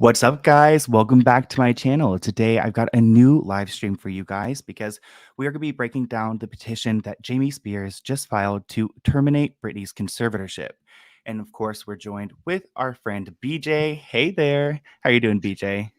What's up, guys? Welcome back to my channel. Today, I've got a new live stream for you guys because we are going to be breaking down the petition that Jamie Spears just filed to terminate Britney's conservatorship. And of course, we're joined with our friend BJ. Hey there. How are you doing, BJ?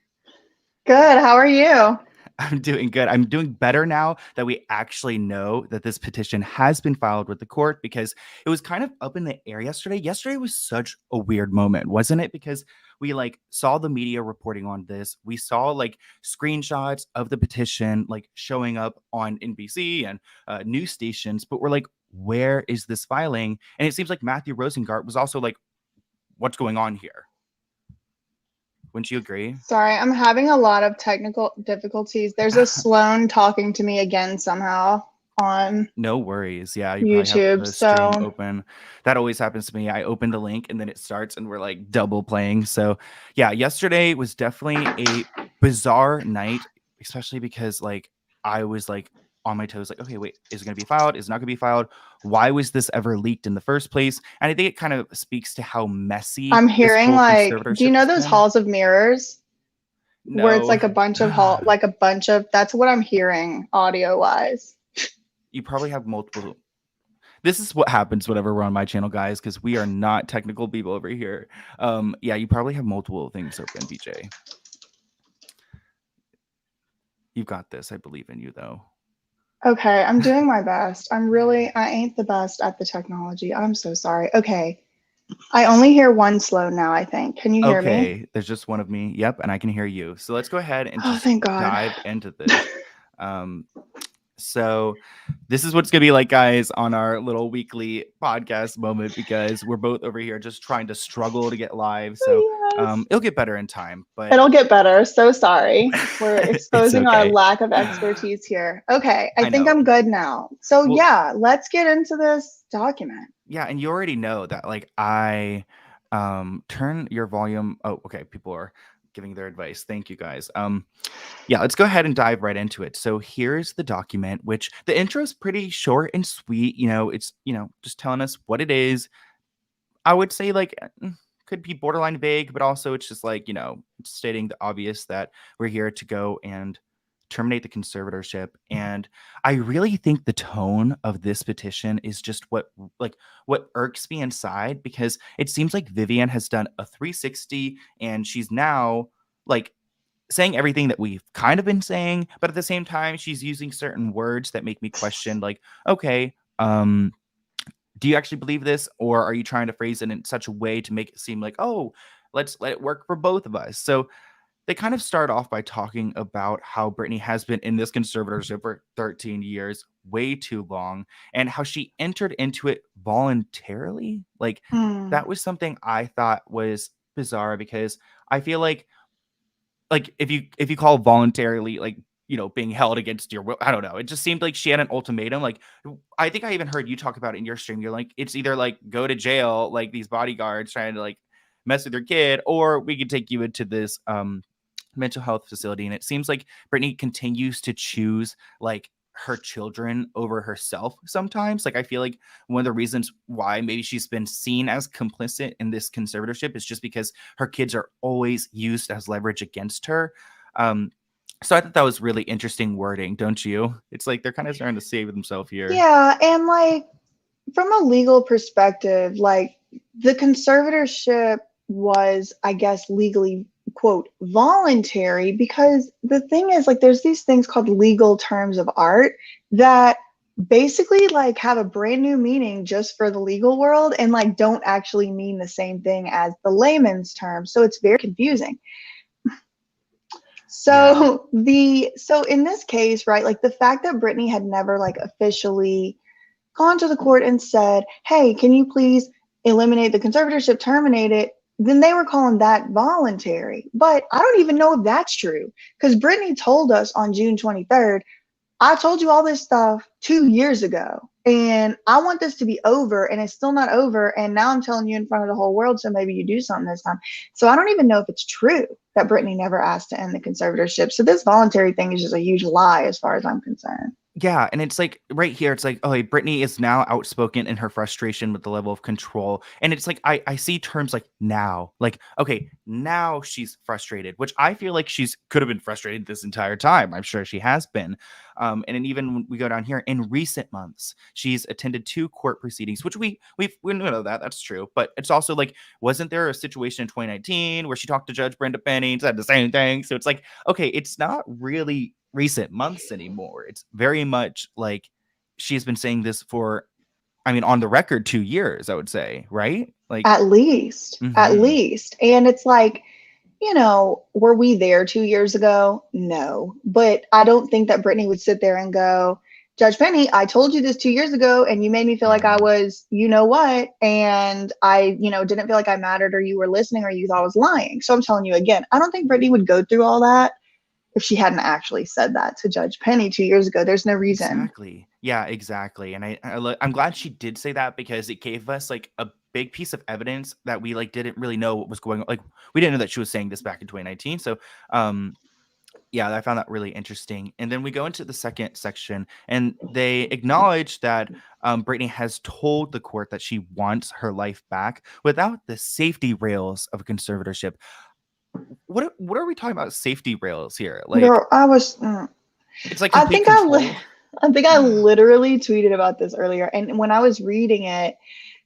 Good. How are you? I'm doing good. I'm doing better now that we actually know that this petition has been filed with the court because it was kind of up in the air yesterday. Yesterday was such a weird moment, wasn't it? Because we saw the media reporting on this. We saw screenshots of the petition showing up on NBC and news stations, but we're like, where is this filing? And it seems like Matthew Rosengart was also like, what's going on here? Wouldn't you agree? Sorry, I'm having a lot of technical difficulties. There's a Sloan talking to me again somehow on No worries. Yeah, you probably have YouTube. the stream So open. That always happens to me. I open the link and then it starts and we're like double playing. So yeah, yesterday was definitely a bizarre night, especially because I was on my toes, okay, wait, is it going to be filed? Is it not going to be filed? Why was this ever leaked in the first place? And I think it kind of speaks to how messy I'm this hearing whole do you conservatorship know has those been. halls of mirrors where it's No. like a bunch of that's what I'm hearing audio wise. You probably have multiple. This is what happens whenever we're on my channel, guys, because we are not technical people over here. Yeah, you probably have multiple things open, BJ. You've got this. I believe in you, though. Okay, I'm doing my best. I ain't the best at the technology. I'm so sorry. Okay. I only hear one Sloan now, I think. Can you hear me? Okay, there's just one of me. Yep, and I can hear you. So let's go ahead and Oh, just thank God. dive into this. So this is what's going to be like, guys, on our little weekly podcast moment, because we're both over here just trying to struggle to get live. So Yes. it'll get better in time, but It'll get better. So sorry. We're exposing our okay. lack of expertise here. Okay, I think know. I'm good now. So Well, yeah, let's get into this document. Yeah, and you already know that I turn your volume. Oh, okay. People are giving their advice. Thank you, guys. Yeah, let's go ahead and dive right into it. So here's the document, which the intro is pretty short and sweet. It's just telling us what it is. I would say could be borderline vague, but also it's just stating the obvious that we're here to go and terminate the conservatorship. And I really think the tone of this petition is just what irks me inside, because it seems like Vivian has done a 360 and she's now saying everything that we've kind of been saying, but at the same time she's using certain words that make me question okay, do you actually believe this, or are you trying to phrase it in such a way to make it seem like, oh, let's let it work for both of us? So they kind of start off by talking about how Britney has been in this conservatorship for 13 years, way too long, and how she entered into it voluntarily. That was something I thought was bizarre, because I feel like if you call voluntarily being held against your will, I don't know, it just seemed like she had an ultimatum. I think I even heard you talk about it in your stream. You're like, it's either go to jail, these bodyguards trying to mess with your kid, or we could take you into this mental health facility. And it seems like Britney continues to choose her children over herself sometimes. I feel like one of the reasons why maybe she's been seen as complicit in this conservatorship is just because her kids are always used as leverage against her. So I thought that was really interesting wording, don't you? It's like they're kind of starting to save themselves here. Yeah, and from a legal perspective, the conservatorship was, I guess, legally, quote, voluntary, because the thing is, there's these things called legal terms of art that basically have a brand new meaning just for the legal world, and don't actually mean the same thing as the layman's terms. So it's very confusing. So so in this case, right, the fact that Britney had never officially gone to the court and said, hey, can you please eliminate the conservatorship, terminate it, then they were calling that voluntary. But I don't even know if that's true, because Britney told us on June 23rd, I told you all this stuff 2 years ago, and I want this to be over, and it's still not over, and now I'm telling you in front of the whole world, so maybe you do something this time. So I don't even know if it's true that Britney never asked to end the conservatorship. So this voluntary thing is just a huge lie as far as I'm concerned. Yeah, and it's like right here, it's like, oh, hey, Brittany is now outspoken in her frustration with the level of control. And it's like I see terms like now, like, okay, now she's frustrated, which I feel like she's could have been frustrated this entire time. I'm sure she has been. And then even when we go down here in recent months, she's attended 2 court proceedings, which we know that that's true. But it's also like, wasn't there a situation in 2019 where she talked to Judge Brenda Penny and said the same thing? So it's like, okay, it's not really recent months anymore. It's very much like she's been saying this for, I mean, on the record 2 years, I would say, right? Like, At least, at mm-hmm. least. And it's like, were we there 2 years ago? No. But I don't think that Brittany would sit there and go, Judge Penny, I told you this 2 years ago and you made me feel like I Yeah, was, you know what? And I, didn't feel like I mattered or you were listening or you thought I was lying. So I'm telling you again, I don't think Brittany would go through all that if she hadn't actually said that to Judge Penny 2 years ago. There's no reason. exactly. Yeah, exactly. And I'm glad she did say that because it gave us like a big piece of evidence that we like didn't really know what was going on. Like we didn't know that she was saying this back in 2019. So um yeah, I found that really interesting. And then we go into the second section, and they acknowledge that Brittany has told the court that she wants her life back without the safety rails of a conservatorship. What are we talking about? Safety rails here? Like Girl, I was. it's like I complete think control. I think I literally tweeted about this earlier, and when I was reading it,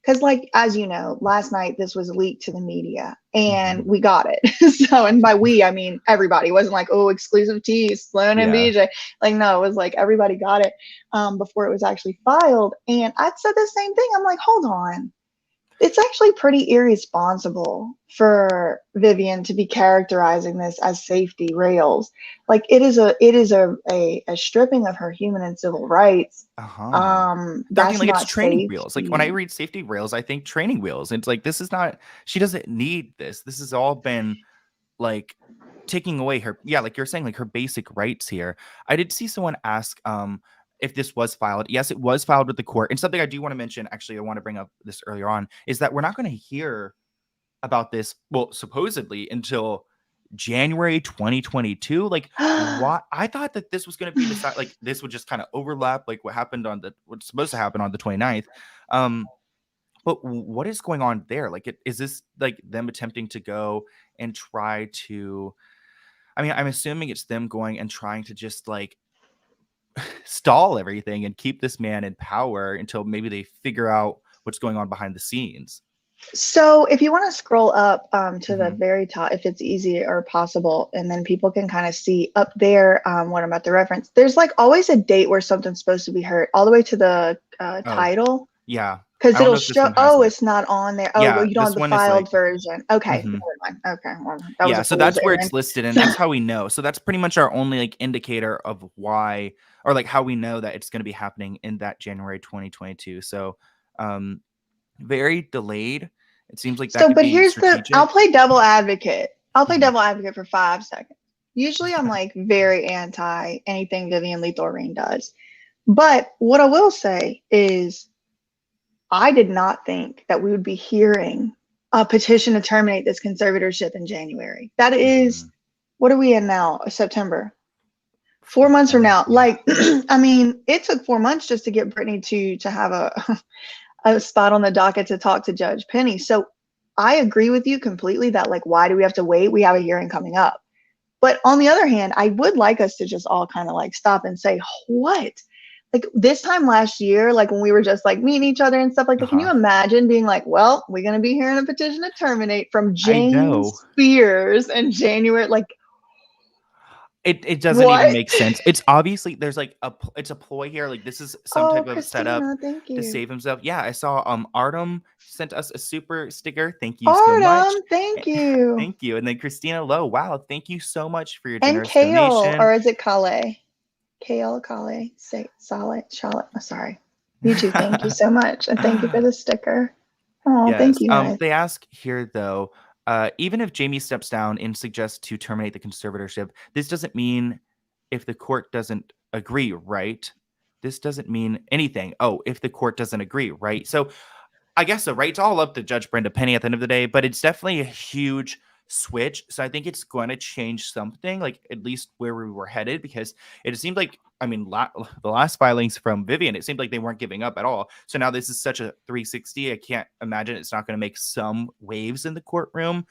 because like as you know, last night this was leaked to the media, and Mhm. we got it. So, and by we I mean everybody. It wasn't like, oh, exclusive tea, Sloan and Yeah. BJ. Like no, it was like everybody got it before it was actually filed. And I said the same thing. I'm like, hold on, it's actually pretty irresponsible for Vivian to be characterizing this as safety rails. Like it is a stripping of her human and civil rights. Uh-huh. Acting That's like it's not training wheels. Like when I safety. read safety rails, I think training wheels. It's like this is not. She doesn't need this. This has all been like taking away her, yeah, like you're saying, like her basic rights here. I did see someone ask if this was filed. Yes, it was filed with the court. And something I do want to mention, actually, I want to bring up this earlier on, is that we're not going to hear about this, well, supposedly until January 2022. Like, what? I thought that this was going to be decided, like this would just kind of overlap, like what happened on the what's supposed to happen on the 29th. Um, but what is going on there? Like, is this like them attempting to go and try to, I mean, I'm assuming it's them going and trying to just like stall everything and keep this man in power until maybe they figure out what's going on behind the scenes. So if you want to scroll up to the Hmm. very top, if it's easy or possible, and then people can kind of see up there what I'm about to reference. There's like always a date where something's supposed to be heard, all the way to the Oh, title, yeah. I because don't it'll know if this show. one has Oh, it. it's not on there. Oh, well, Yeah, you don't have this the one is like, filed version. Okay, mhm. never mind. Okay, well, that was Yeah, a so fool's that's where errand. it's listed, and So, that's how we know. So that's pretty much our only like indicator of why, or like how we know that it's going to be happening in that January 2022. So, um, very delayed. It seems like that so, could but be here's the. I'll strategic. play devil advocate. I'll play Mhm. devil advocate for 5 seconds. Usually, I'm like very anti anything Vivian Lee Thoreen does. But what I will say is, I did not think that we would be hearing a petition to terminate this conservatorship in January. That is, Mhm. what are we in now? September. 4 months from now. Yeah. Like, I mean, it took 4 months just to get Brittany to have a spot on the docket to talk to Judge Penny. So I agree with you completely that, like, why do we have to wait? We have a hearing coming up. But on the other hand, I would like us to just all kind of like stop and say, what? Like this time last year, like when we were just like meeting each other and stuff like that, can you Uh-huh. imagine being like, well, we're going to be hearing a petition to terminate from I know. James Spears in January? Like, It doesn't even what? make sense. It's obviously there's like it's a ploy here. Like this is some Oh, type of setup Christina, thank to you. save himself. Yeah, I saw Artem sent us a super sticker. Thank you so much. Artem, thank you. Thank you. And then Christina Lowe, wow, thank you so much for your And generous Kale, donation. or is it Kale? Kale, Kale, say solid, Charlotte. Oh, sorry. You too. Thank you so much. And thank you for the sticker. Oh, thank Yes. you guys. They ask here though, even if Jamie steps down and suggests to terminate the conservatorship, this doesn't mean if the court doesn't agree, right? This doesn't mean anything. Oh, if the court doesn't agree, right? So I guess so, right? It's all up to Judge Brenda Penny at the end of the day, but it's definitely a huge switch. So I think it's going to change something, like at least where we were headed, because it seemed like I mean, the last filings from Vivian, it seemed like they weren't giving up at all. So now this is such a 360. I can't imagine it's not going to make some waves in the courtroom.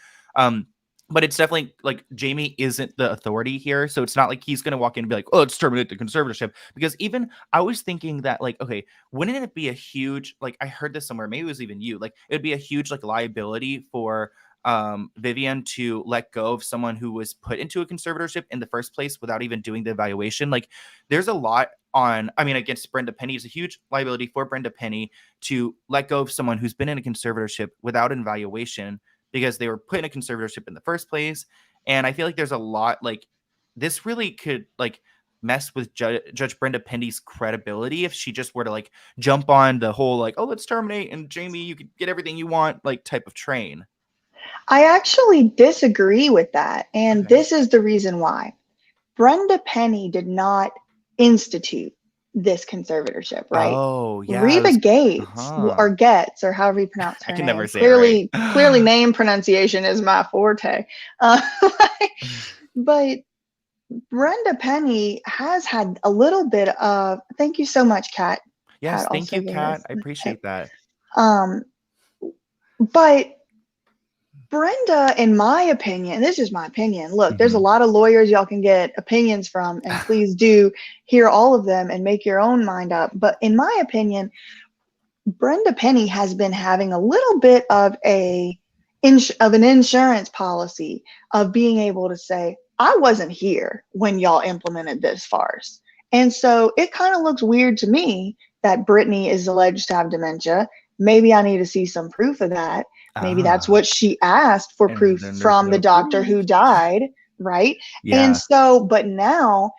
But it's definitely like Jamie isn't the authority here. So it's not like he's going to walk in and be like, oh, let's terminate the conservatorship. Because even I was thinking that, like, okay, wouldn't it be a huge, like, I heard this somewhere, maybe it was even you, like, it'd be a huge, like, liability for Vivian to let go of someone who was put into a conservatorship in the first place without even doing the evaluation. Like, there's a lot on, I mean, against Brenda Penny. It's a huge liability for Brenda Penny to let go of someone who's been in a conservatorship without an evaluation because they were put in a conservatorship in the first place. And I feel like there's a lot, like, this really could, like, mess with Judge Brenda Penny's credibility if she just were to, like, jump on the whole, like, oh, let's terminate and Jamie, you could get everything you want, like, type of train. I actually disagree with that. And Okay. this is the reason why. Brenda Penny did not institute this conservatorship, right? Oh, yeah, it Reba was Gates uh-huh. or Getz or however you pronounce I her can never name. say it right. Clearly name pronunciation is my forte. Uh, but Brenda Penny has had a little bit of, thank you so much, Kat. Yes, Kat thank also you, gave Kat. us I the tip. appreciate that. Um, but Brenda, in my opinion, this is my opinion. Look, there's a Mhm. lot of lawyers y'all can get opinions from, and please do hear all of them and make your own mind up. But in my opinion, Brenda Penny has been having a little bit of an insurance policy of being able to say, I wasn't here when y'all implemented this farce. And so it kind of looks weird to me that Britney is alleged to have dementia. Maybe I need to see some proof of that. Maybe that's Ah, what she asked for and proof then there's from the no doctor proof. who died, right? And Yeah. so, but now,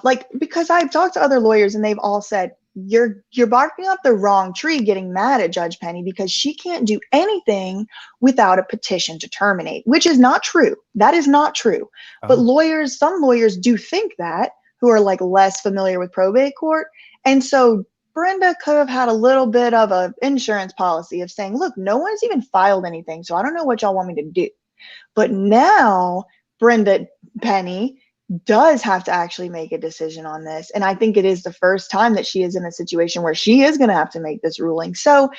like, because I've talked to other lawyers and they've all said, you're barking up the wrong tree getting mad at Judge Penny because she can't do anything without a petition to terminate, which is not true. That is not true. But Oh. some lawyers do think that, who are like less familiar with probate court. And so Brenda could have had a little bit of an insurance policy of saying, look, no one's even filed anything, so I don't know what y'all want me to do. But now Brenda Penny does have to actually make a decision on this. And I think it is the first time that she is in a situation where she is going to have to make this ruling. So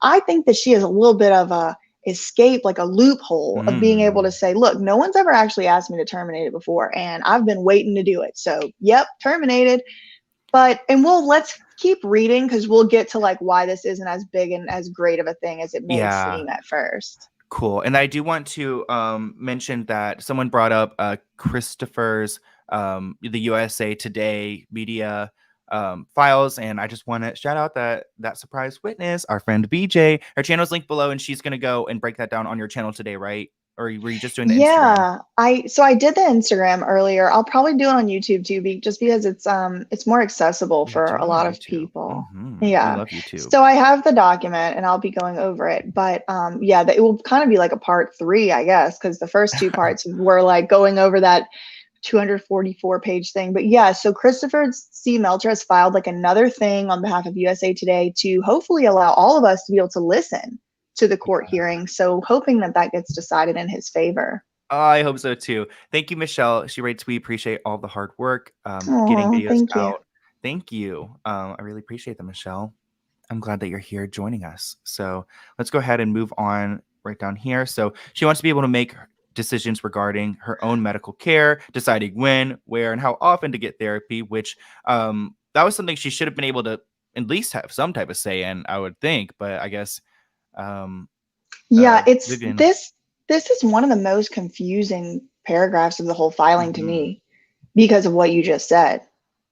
I think that she has a little bit of a escape, like a loophole of being able to Mm. say, look, no one's ever actually asked me to terminate it before, and I've been waiting to do it. So, yep, terminated. But, and let's keep reading because we'll get to like why this isn't as big and as great of a thing as it may Yeah. seem at first. Cool. And I do want to mention that someone brought up Christopher's the USA Today media files, and I just want to shout out that surprise witness, our friend BJ. Her channel's linked below, and she's gonna go and break that down on your channel today, right? Or were you just doing the Instagram? Yeah, I did the Instagram earlier. I'll probably do it on YouTube too, just because it's more accessible Yeah, for do a it on lot of YouTube. people. We Yeah. love YouTube. So I have the document and I'll be going over it. But yeah, it will kind of be like a part three, I guess, because the first two parts were like going over that 244-page thing. But yeah, so Christopher C. Melcher has filed like another thing on behalf of USA Today to hopefully allow all of us to be able to listen to the court hearing. So hoping that that gets decided in his favor. I hope so too. Thank you, Michelle. She writes, we appreciate all the hard work getting Oh, videos thank you. out. Thank you. I really appreciate that, Michelle. I'm glad that you're here joining us. So let's go ahead and move on right down here. So she wants to be able to make decisions regarding her own medical care, deciding when, where, and how often to get therapy, which that was something she should have been able to at least have some type of say in, I would think. But I guess um, Yeah, it's Vivian. this is one of the most confusing paragraphs of the whole filing to Mhm. me because of what you just said.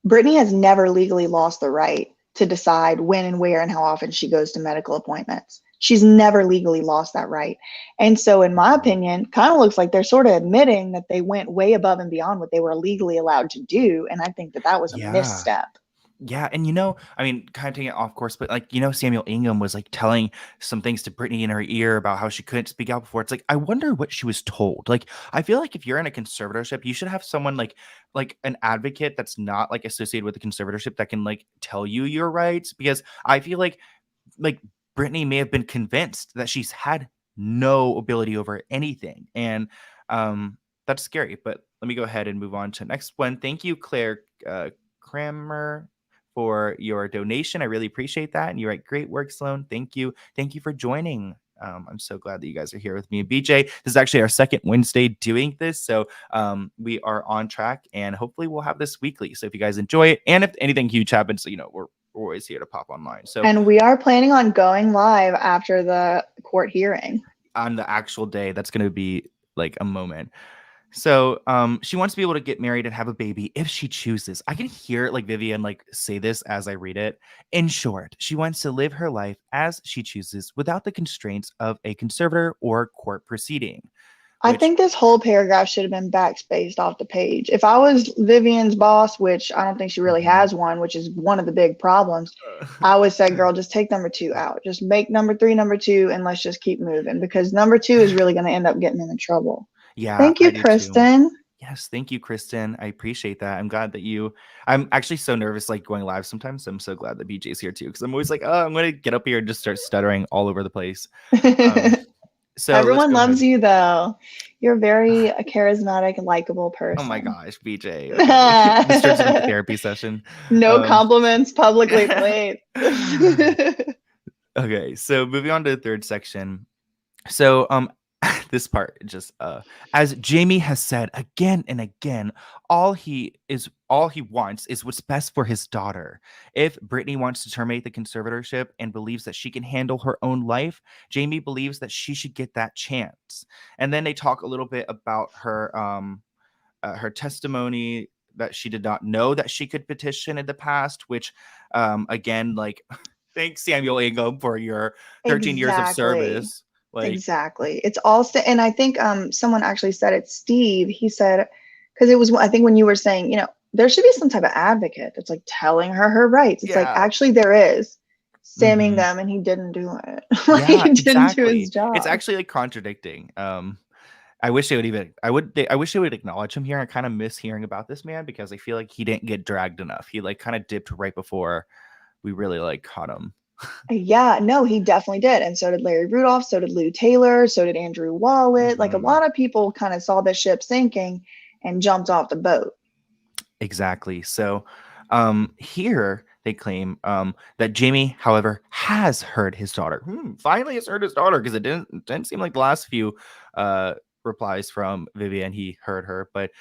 Brittany has never legally lost the right to decide when and where and how often she goes to medical appointments. She's never legally lost that right. And so, in my Mhm. opinion, kind of looks like they're sort of admitting that they went way above and beyond what they were legally allowed to do. And I think that that was a Yeah. misstep. Yeah, and I mean, kind of taking it off course, but like, Samuel Ingham was like telling some things to Brittany in her ear about how she couldn't speak out before. It's like, I wonder what she was told. Like, I feel like if you're in a conservatorship, you should have someone like an advocate that's not like associated with the conservatorship that can like tell you your rights. Because I feel like Brittany may have been convinced that she's had no ability over anything, and that's scary. But let me go ahead and move on to the next one. Thank you, Claire. Kramer for your donation. I really appreciate that. And you write, great work, Sloan. Thank you. Thank you for joining. I'm so glad that you guys are here with me and BJ. This is actually our second Wednesday doing this. So we are on track and hopefully we'll have this weekly. So if you guys enjoy it and if anything huge happens, you know, we're always here to pop online. So, and we are planning on going live after the court hearing on the actual day, that's going to be like a moment. So she wants to be able to get married and have a baby if she chooses. I can hear like Vivian like say this as I read it. In short, she wants to live her life as she chooses without the constraints of a conservator or court proceeding. I think this whole paragraph should have been backspaced off the page. If I was Vivian's boss, which I don't think she really has one, which is one of the big problems, I would say, girl, just take number 2 out. Just make number 3 number 2 and let's just keep moving because number 2 is really going to end up getting in trouble. Yeah. Thank you, Kristen. Yes, thank you, Kristen. I appreciate that. I'm glad that I'm actually so nervous like going live sometimes. So I'm so glad that BJ's here too because I'm always like, oh, I'm going to get up here and just start stuttering all over the place. So everyone loves you though. You're very a charismatic and likable person. Oh my gosh, BJ. Okay. This turns into a therapy session. No compliments publicly, please. Okay, so moving on to the third section. So this part just as Jamie has said again and again, all he wants is what's best for his daughter. If Britney wants to terminate the conservatorship and believes that she can handle her own life, Jamie believes that she should get that chance. And then they talk a little bit about her testimony that she did not know that she could petition in the past, which again, like thanks Samuel Ingham for your 13 years of service. Like, exactly. It's all and I think someone actually said it, Steve, he said, because it was, I think when you were saying, you know, there should be some type of advocate that's like telling her rights. It's like, actually there is stemming them and he didn't do it. Like, he didn't do his job. It's actually like contradicting. I wish they would acknowledge him here. I kind of miss hearing about this man because I feel like he didn't get dragged enough. He like kind of dipped right before we really like caught him. Yeah, no, he definitely did. And so did Larry Rudolph, so did Lou Taylor, so did Andrew Wallet. Like a lot of people kind of saw the ship sinking and jumped off the boat. Exactly. So here they claim that Jamie, however, has heard his daughter. Finally has heard his daughter because it didn't seem like the last few replies from Vivian he heard her, but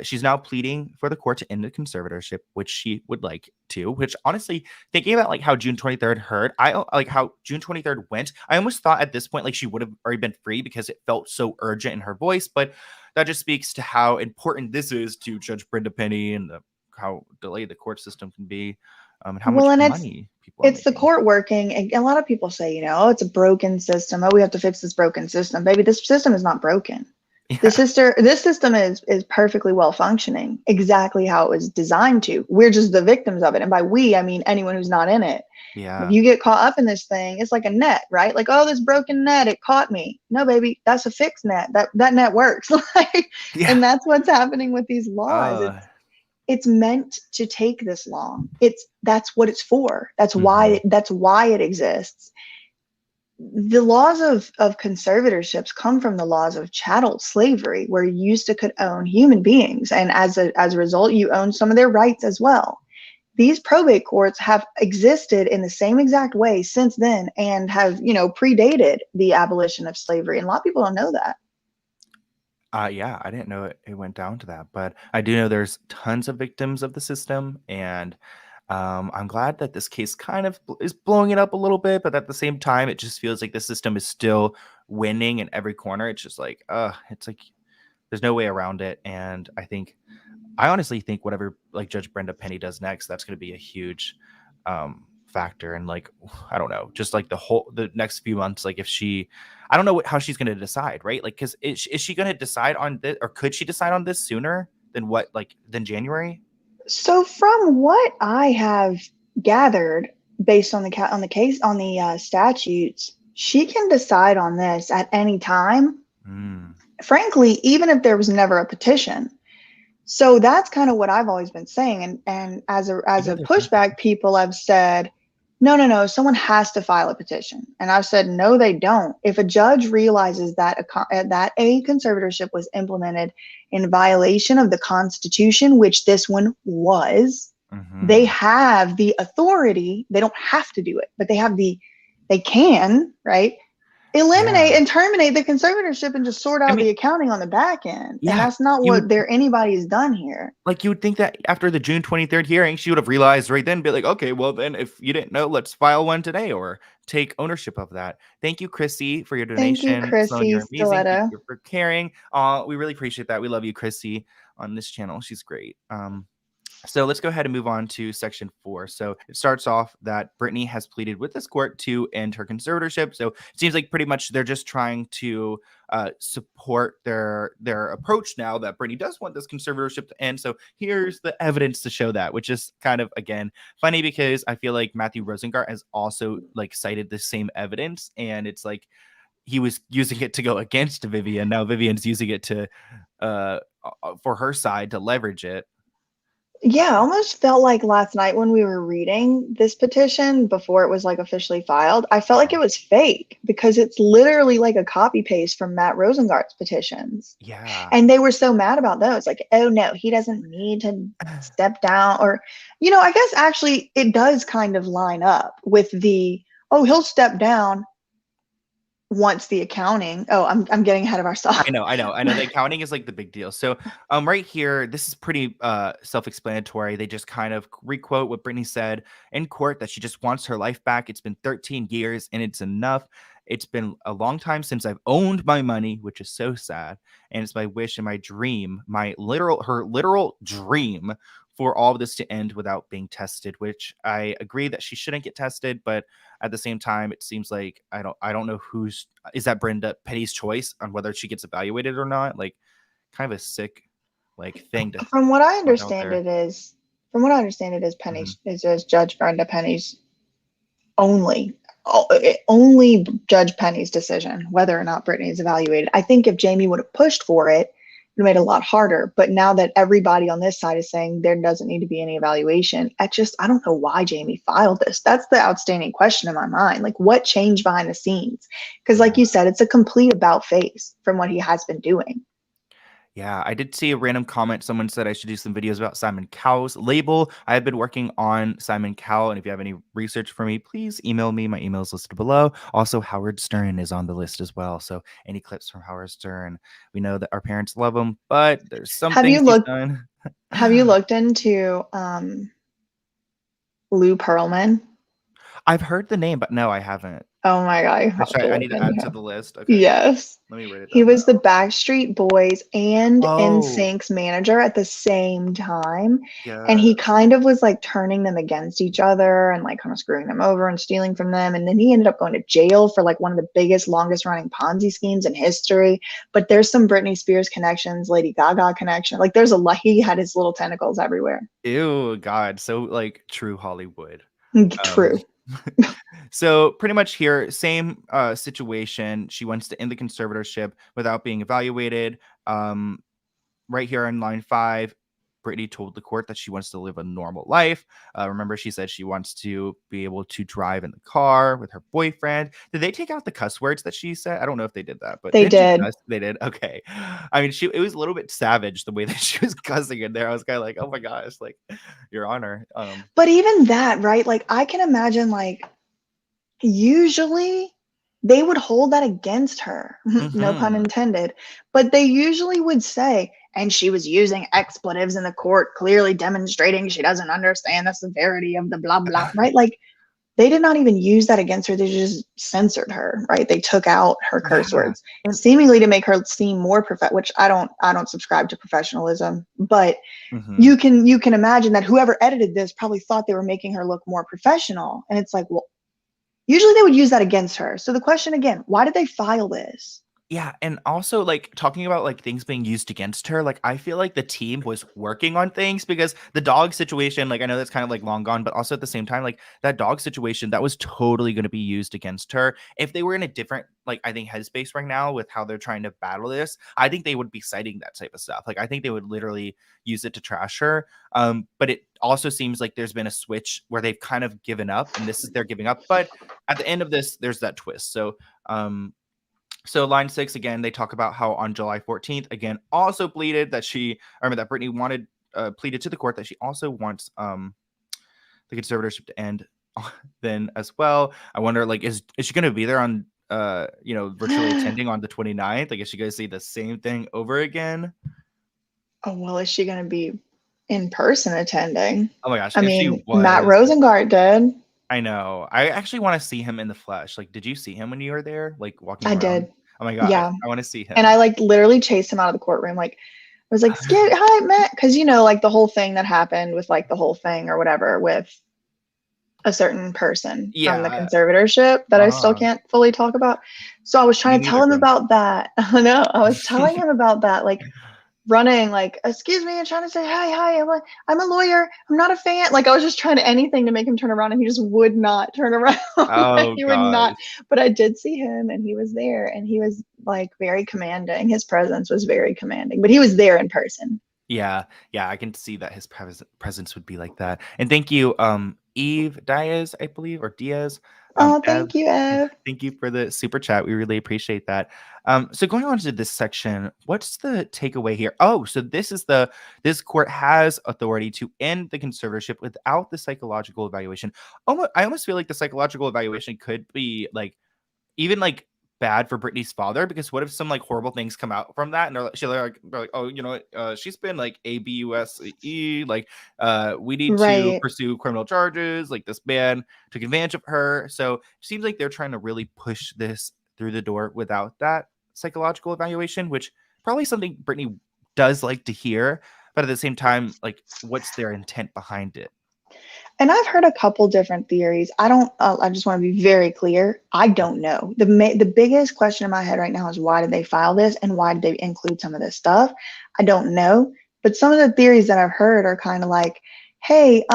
she's now pleading for the court to end the conservatorship, which she would like to, which honestly, thinking about like how June 23rd heard, I like how June 23rd went. I almost thought at this point, like she would have already been free because it felt so urgent in her voice, but that just speaks to how important this is to Judge Brenda Penny and how delayed the court system can be. And how much money people are making. The court working. And a lot of people say, you know, oh, it's a broken system. Oh, we have to fix this broken system. Baby, this system is not broken. Yeah. This system is perfectly well functioning, exactly how it was designed to. We're just the victims of it. And by we, I mean anyone who's not in it. Yeah. If you get caught up in this thing, it's like a net, right? Like, oh, this broken net, it caught me. No, baby, that's a fixed net. That net works. Like, yeah. And that's what's happening with these laws. It's meant to take this long. That's what it's for. That's why it exists. The laws of conservatorships come from the laws of chattel slavery, where you used to could own human beings, and as a result, you own some of their rights as well. These probate courts have existed in the same exact way since then, and have, you know, predated the abolition of slavery. And a lot of people don't know that. Yeah, I didn't know it went down to that, but I do know there's tons of victims of the system, and I'm glad that this case kind of is blowing it up a little bit, but at the same time, it just feels like the system is still winning in every corner. It's just like, it's like there's no way around it. And I honestly think whatever like Judge Brenda Penny does next, that's going to be a huge factor. And like, I don't know, just like the next few months, like I don't know how she's going to decide, right? Like, because is she going to decide on this, or could she decide on this sooner than January? So from what I have gathered, based on the statutes, she can decide on this at any time. Frankly, even if there was never a petition. So that's kind of what I've always been saying. And as a pushback, people have said, no, someone has to file a petition. And I've said, no, they don't. If a judge realizes that a conservatorship was implemented in violation of the Constitution, which this one was, They Mm-hmm. have the authority. They don't have to do it, but they can, right? Eliminate Yeah. and terminate the conservatorship and just sort I out mean, the accounting on the back end. And yeah, that's not you would what anybody's done here. like you would think that after the June 23rd hearing, she would have realized right then, be like, okay, well then if you didn't know, let's file one today or take ownership of that. Thank you, Chrissy, for your Thank you, donation. Sloan, Chrissy you're amazing. Thank Stiletto. you for caring. We really appreciate that. We love you, Chrissy, on this channel. She's great. So let's go ahead and move on to section 4. So it starts off that Britney has pleaded with this court to end her conservatorship. So it seems like pretty much they're just trying to support their approach now that Britney does want this conservatorship to end. So here's the evidence to show that, which is kind of again funny because I feel like Matthew Rosengart has also like cited the same evidence, and it's like he was using it to go against Vivian. Now Vivian's using it to for her side to leverage it. Yeah, I almost felt like last night when we were reading this petition before it was like officially filed, I felt like it was fake because it's literally like a copy paste from Matt Rosengart's petitions. Yeah. And they were so mad about those. Like, oh no, he doesn't need to step down. Or, I guess actually it does kind of line up with oh, he'll step down once the accounting. Oh, I'm getting ahead of ourselves. I know. The accounting is like the big deal. So, right here, this is pretty self-explanatory. They just kind of requote what Britney said in court that she just wants her life back. It's been 13 years and it's enough. It's been a long time since I've owned my money, which is so sad. And it's my wish and my dream, her literal dream for all of this to end without being tested, which I agree that she shouldn't get tested, but at the same time, it seems like I don't know is that Brenda Petty's choice on whether she gets evaluated or not. Like kind of a sick like thing to From what I put out understand, there. Penny Mhm. is Judge Brenda Penny's only only Judge Penny's decision whether or not Britney is evaluated. I think if Jamie would have pushed for it, it would have made it a lot harder. But now that everybody on this side is saying there doesn't need to be any evaluation, I don't know why Jamie filed this. That's the outstanding question in my mind. Like, what changed behind the scenes? Because, like Yeah. you said, it's a complete about face from what he has been doing. Yeah, I did see a random comment. Someone said I should do some videos about Simon Cowell's label. I have been working on Simon Cowell, and if you have any research for me, please email me. My email is listed below. Also, Howard Stern is on the list as well. So any clips from Howard Stern, we know that our parents love him, but there's some Have things you he's looked done. have you looked into Lou Pearlman? I've heard the name, but no, I haven't. Oh my God, you have to I look need to into add to him. the list. Okay, Yes. let me write it He down was the now. Backstreet Boys and Oh, NSYNC's manager at the same time. And he yes. kind of was like turning them against each other and like kind of screwing them over and stealing from them. And then he ended up going to jail for like one of the biggest, longest running Ponzi schemes in history. But there's some Britney Spears connections, Lady Gaga connection. Like there's a lot. He had his little tentacles everywhere. Ew, God. So like true Hollywood. Um, True. so pretty much here, same situation. She wants to end the conservatorship without being evaluated. Right here in line 5, Brittany told the court that she wants to live a normal life. Remember, she said she wants to be able to drive in the car with her boyfriend. Did they take out the cuss words that she said? I don't know if they did that, but They didn't she did. cuss? They did. Okay. I mean, it was a little bit savage the way that she was cussing in there. I was kind of like, oh my gosh, like, Your Honor. But even that, right? Like I can imagine like usually they would hold that against her, no pun Mhm. intended, but they usually would say, and she was using expletives in the court, clearly demonstrating she doesn't understand the severity of the blah, blah, right? Like they did not even use that against her. They just censored her, right? They took out her curse Yeah. words, And seemingly to make her seem more which I don't subscribe to professionalism, but mhm. you can imagine that whoever edited this probably thought they were making her look more professional. And it's like, well, usually they would use that against her. So the question again, why did they file this? Yeah, and also, like, talking about, like, things being used against her, like, I feel like the team was working on things because the dog situation, like, I know that's kind of, like, long gone, but also at the same time, like, that dog situation, that was totally gonna be used against her. If they were in a different, like, I think, headspace right now with how they're trying to battle this, I think they would be citing that type of stuff. Like, I think they would literally use it to trash her. But it also seems like there's been a switch where they've kind of given up, and this is their giving up, but at the end of this, there's that twist. So line 6 again, they talk about how on July 14th, again, also pleaded that that Brittany wanted pleaded to the court that she also wants the conservatorship to end then as well. I wonder, like, is she going to be there on virtually attending on the 29th? Like, is she going to see the same thing over again? Oh, well, is she going to be in person attending? Oh my gosh, I if she mean, Matt was, Rosengart did. I know. I actually want to see him in the flesh. Like, did you see him when you were there, like walking I around? did. Oh my gosh, Yeah. I want to see And I him. like literally chased him out of the courtroom. Like, I was like, hi, Matt. Cause like the whole thing that happened with like the whole thing or whatever with a certain person from the Yeah. conservatorship that I still can't fully talk about. So I was Me trying to tell neither, him girl. about that. I know. I was telling him about that, like running, like, excuse me, and trying to say, hi, I'm a lawyer. I'm not a fan. Like I was just trying to anything to make him turn around, and he just would not turn around. Oh He would gosh. not. But I did see him, and he was there, and he was like very commanding. His presence was very commanding, but he was there in person. Yeah, I can see that his presence would be like that. And thank you, Eve Diaz, I believe, or Diaz. Oh, Ev, thank you, Ev. thank you for the super chat. We really appreciate that. So going on to this section, what's the takeaway here? Oh, so this court has authority to end the conservatorship without the psychological evaluation. I almost feel like the psychological evaluation could be like even like bad for Britney's father, because what if some like horrible things come out from that and they're like, oh, she's been like ABUSE, like we need to Right. pursue criminal charges, like this man took advantage of her. So it seems like they're trying to really push this through the door without that psychological evaluation, which probably something Britney does like to hear, but at the same time, like, what's their intent behind it? And I've heard a couple different theories. I don't. I just want to be very clear. I don't know. The biggest question in my head right now is why did they file this and why did they include some of this stuff? I don't know. But some of the theories that I've heard are kind of like, hey,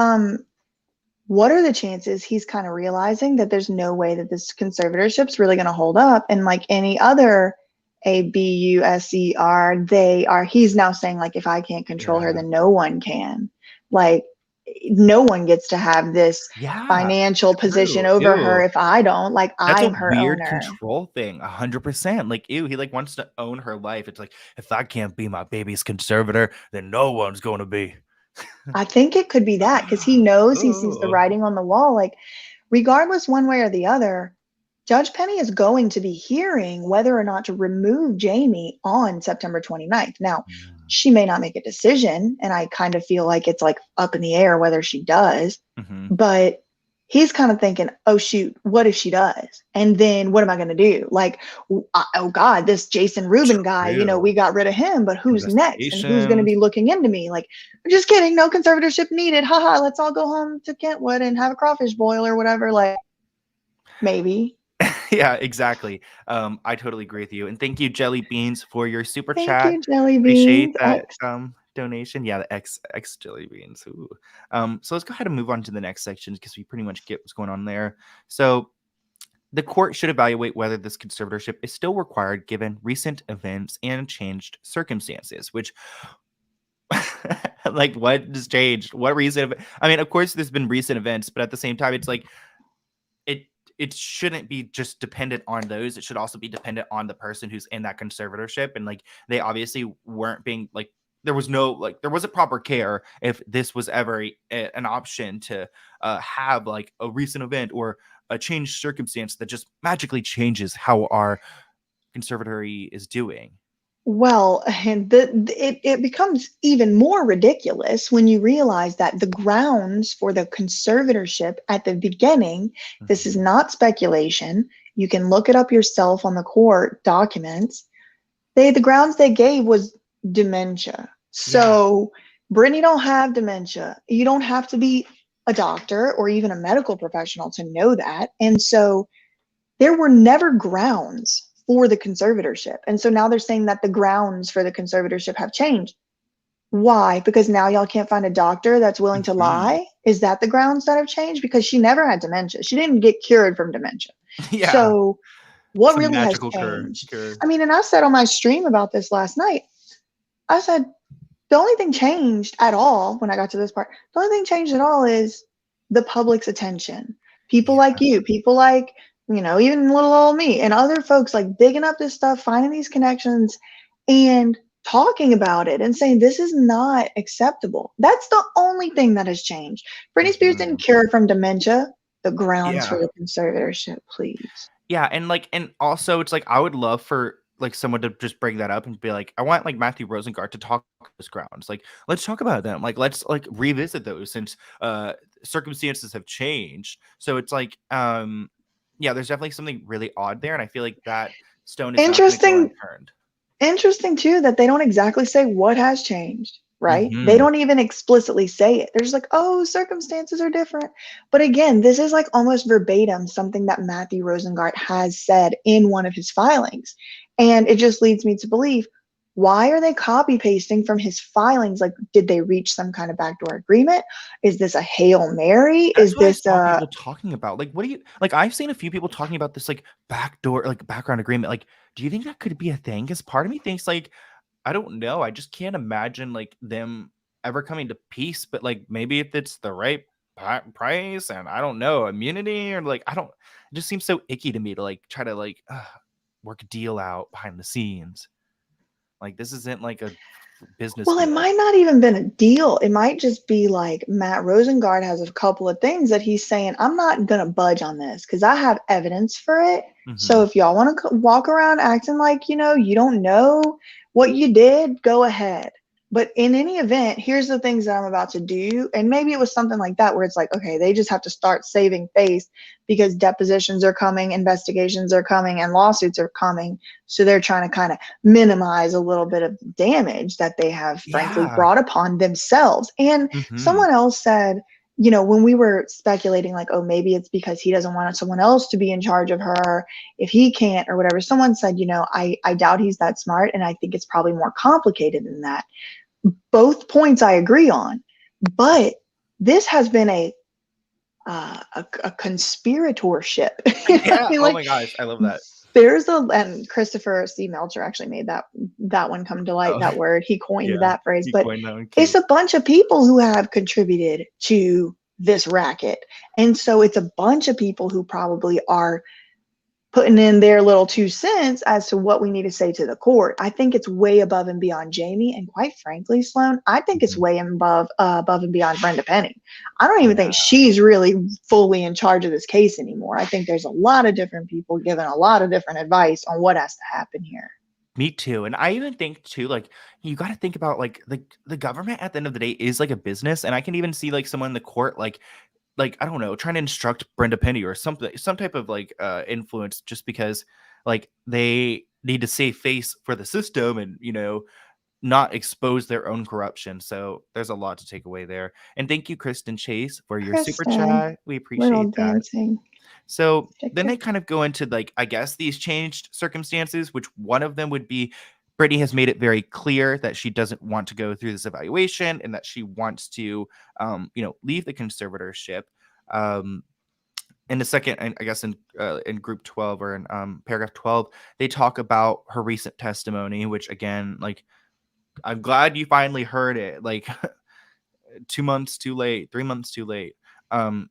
what are the chances he's kind of realizing that there's no way that this conservatorship's really going to hold up, and like any other ABUSER, he's now saying like if I can't control her, Yeah. then no one can. Like no one gets to have this Yeah, financial position true. over her Ew. if I don't. Like That's a I'm her weird owner. control thing, 100%. Like, ew, he like wants to own her life. It's like, if I can't be my baby's conservator, then no one's going to be. I think it could be that because he knows, he sees the Oh, writing on the wall. Like regardless one way or the other, Judge Penny is going to be hearing whether or not to remove Jamie on September 29th. Now, she may not make a decision, and I kind of feel like it's like up in the air whether she does, but he's kind of thinking, oh shoot, what if she does? And then what am I going to do? Like, oh God, this Jason Rubin guy, true. we got rid of him, but who's next? And who's going to Investigations. be looking into me? Like, just kidding, no conservatorship needed. Haha, let's all go home to Kentwood and have a crawfish boil or whatever. Like, maybe. Yeah, exactly. I totally agree with you. And thank you, Jelly Beans, for your super Thank chat. you, Jelly Appreciate Beans that X. donation. Yeah, the X Jelly Beans. Ooh. So let's go ahead and move on to the next section because we pretty much get what's going on there. So the court should evaluate whether this conservatorship is still required given recent events and changed circumstances, which like what has changed? What reason? I mean, of course, there's been recent events, but at the same time, it's like it shouldn't be just dependent on those. It should also be dependent on the person who's in that conservatorship. And like they obviously weren't being like there wasn't proper care if this was ever an option to have like a recent event or a changed circumstance that just magically changes how our conservatory is doing. Well, and it becomes even more ridiculous when you realize that the grounds for the conservatorship at the beginning, this is not speculation. You can look it up yourself on the court documents. The grounds they gave was dementia. So Brittany don't have dementia. You don't have to be a doctor or even a medical professional to know that. And so there were never grounds for the conservatorship. And so now they're saying that the grounds for the conservatorship have changed. Why? Because now y'all can't find a doctor that's willing to lie? Is that the grounds that have changed? Because she never had dementia. She didn't get cured from dementia. Yeah. So what Some really has magical changed? cure. I mean, and I said on my stream about this last night, I said, the only thing changed at all when I got to this part, the only thing changed at all is the public's attention. People like you, people like, even little old me and other folks like digging up this stuff, finding these connections. And talking about it and saying this is not acceptable. That's the only thing that has changed. Britney Spears didn't Mhm. cure from dementia. The grounds for Yeah. the conservatorship, please. Yeah, and also it's like I would love for like someone to just bring that up and be like, I want like Matthew Rosengart to talk those grounds. Like, let's talk about them. Like, let's like revisit those since circumstances have changed. So it's like, yeah, there's definitely something really odd there, and I feel like that stone is not going to go Interesting. unturned. Interesting too that they don't exactly say what has changed, right? They Hmm. don't even explicitly say it. They're just like, oh, circumstances are different. But again, this is like almost verbatim something that Matthew Rosengart has said in one of his filings. And it just leads me to believe, why are they copy pasting from his filings? Like, did they reach some kind of backdoor agreement? Is this a Hail Mary? That's Is what I this saw people talking about. Like, what do you like? I've seen a few people talking about this like backdoor, like background agreement. Like, do you think that could be a thing? Because part of me thinks like I don't know. I just can't imagine like them ever coming to peace. But like maybe if it's the right price and I don't know immunity or like I don't. It just seems so icky to me to like try to like work a deal out behind the scenes. Like this isn't like a business Well, it deal. might not even been a deal. It might just be like Matt Rosengart has a couple of things that he's saying, I'm not going to budge on this because I have evidence for it. So Hmm. if y'all want to walk around acting like, you don't know what you did, go ahead. But in any event, here's the things that I'm about to do. And maybe it was something like that where it's like, okay, they just have to start saving face because depositions are coming, investigations are coming, and lawsuits are coming. So they're trying to kind of minimize a little bit of damage that they have frankly Yeah. brought upon themselves. And Hmm. someone else said, when we were speculating, like, oh, maybe it's because he doesn't want someone else to be in charge of her if he can't or whatever. Someone said, I doubt he's that smart. And I think it's probably more complicated than that. Both points I agree on. But this has been a conspiratorship. I Yeah. mean, Oh like my gosh, I love that. and Christopher C. Melcher actually made that one come to light, Oh that word. He coined yeah, that phrase, he but coined that one it's cute. a bunch of people who have contributed to this racket. And so it's a bunch of people who probably are putting in their little 2 cents as to what we need to say to the court. I think it's way above and beyond Jamie, and quite frankly, Sloan, I think it's Mhm. way above and beyond Brenda Penny. I don't even think Yeah. she's really fully in charge of this case anymore. I think there's a lot of different people giving a lot of different advice on what has to happen here. Me too, and I even think too, like, you gotta think about, like, the government at the end of the day is like a business, and I can even see, like, someone in the court, like, I don't know, trying to instruct Brenda Penny or something some type of, like, influence just because, like, they need to save face for the system and, not expose their own corruption, so there's a lot to take away there, and thank you, Kristen Chase, for your super Kristen, chat, we little appreciate that. dancing So then sticker. they kind of go into like, I guess these changed circumstances, which one of them would be Brittany has made it very clear that she doesn't want to go through this evaluation and that she wants to, leave the conservatorship. Um, in the second, and I guess in group 12 or in paragraph 12, they talk about her recent testimony, which again, like, I'm glad you finally heard it. Like, 2 months too late, 3 months too late.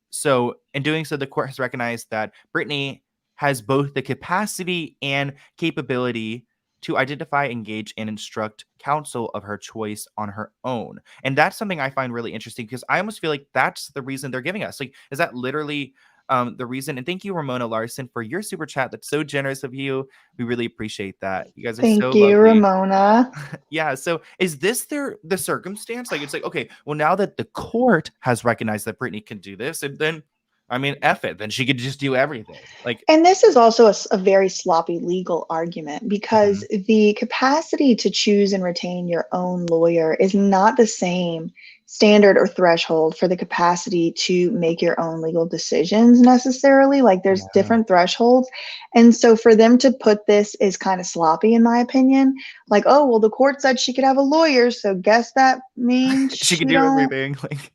So in doing so, the court has recognized that Brittany has both the capacity and capability to identify, engage, and instruct counsel of her choice on her own. And that's something I find really interesting because I almost feel like that's the reason they're giving us. Like, is that literally the reason? And thank you, Ramona Larson, for your super chat. That's so generous of you. We really appreciate that. You guys are so Thank you, lovely. Ramona. Yeah, so is this the circumstance? Like, it's like, okay, well, now that the court has recognized that Brittany can do this, and then, I mean, F it, then she could just do everything. Like, And this is also a very sloppy legal argument because mhm, the capacity to choose and retain your own lawyer is not the same standard or threshold for the capacity to make your own legal decisions necessarily. Like there's yeah, different thresholds. And so for them to put this is kind of sloppy, in my opinion. Like, oh, well, the court said she could have a lawyer. So guess that means she could she do don't everything. Like,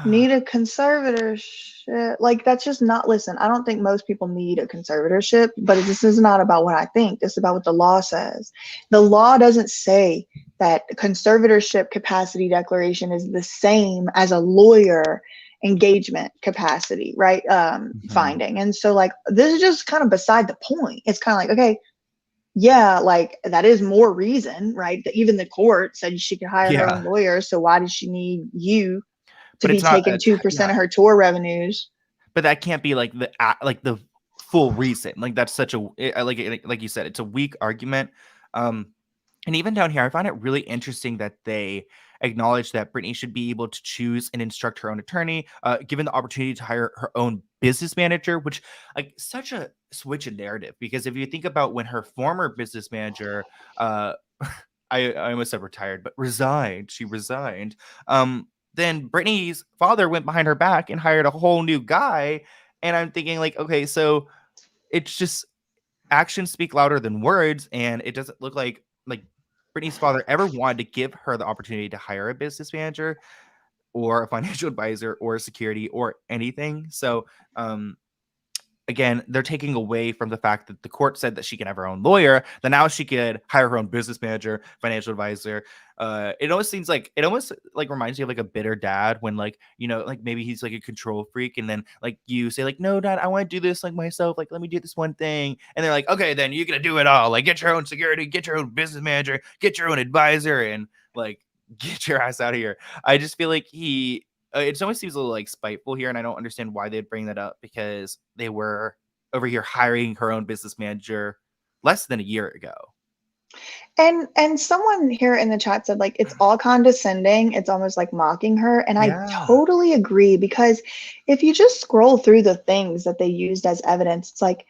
need a conservatorship. Like that's just not, listen, I don't think most people need a conservatorship, but this is not about what I think. This is about what the law says. The law doesn't say that conservatorship capacity declaration is the same as a lawyer engagement capacity, right? mhm, Finding. And so like this is just kind of beside the point. It's kind of like, okay, yeah, like that is more reason, right? That even the court said she could hire her Yeah, own lawyer. So why does she need you to but be it's not taking 2% yeah, of her tour revenues? but that can't be like the full reason. Like that's such a like you said, it's a weak argument. Um, And even down here, I find it really interesting that they acknowledge that Brittany should be able to choose and instruct her own attorney, given the opportunity to hire her own business manager, which like such a switch in narrative. Because if you think about when her former business manager, uh, I almost said retired, but resigned, she resigned. Then Brittany's father went behind her back and hired a whole new guy. And I'm thinking like, okay, so it's just actions speak louder than words, and it doesn't look like Brittany's father ever wanted to give her the opportunity to hire a business manager or a financial advisor or a security or anything. So um again, they're taking away from the fact that the court said that she can have her own lawyer, that now she could hire her own business manager, financial advisor. It almost seems like it almost like reminds me of like a bitter dad when like, you know, like maybe he's like a control freak and then like you say like, no, dad, I want to do this like myself. Like, let me do this one thing. And they're like, okay, then you're gonna do it all. Like get your own security, get your own business manager, get your own advisor, and like get your ass out of here. I just feel like it always seems a little like spiteful here, and I don't understand why they'd bring that up because they were over here hiring her own business manager less than a year ago. And someone here in the chat said like it's all condescending, it's almost like mocking her, and I Yeah. totally agree because if you just scroll through the things that they used as evidence, it's like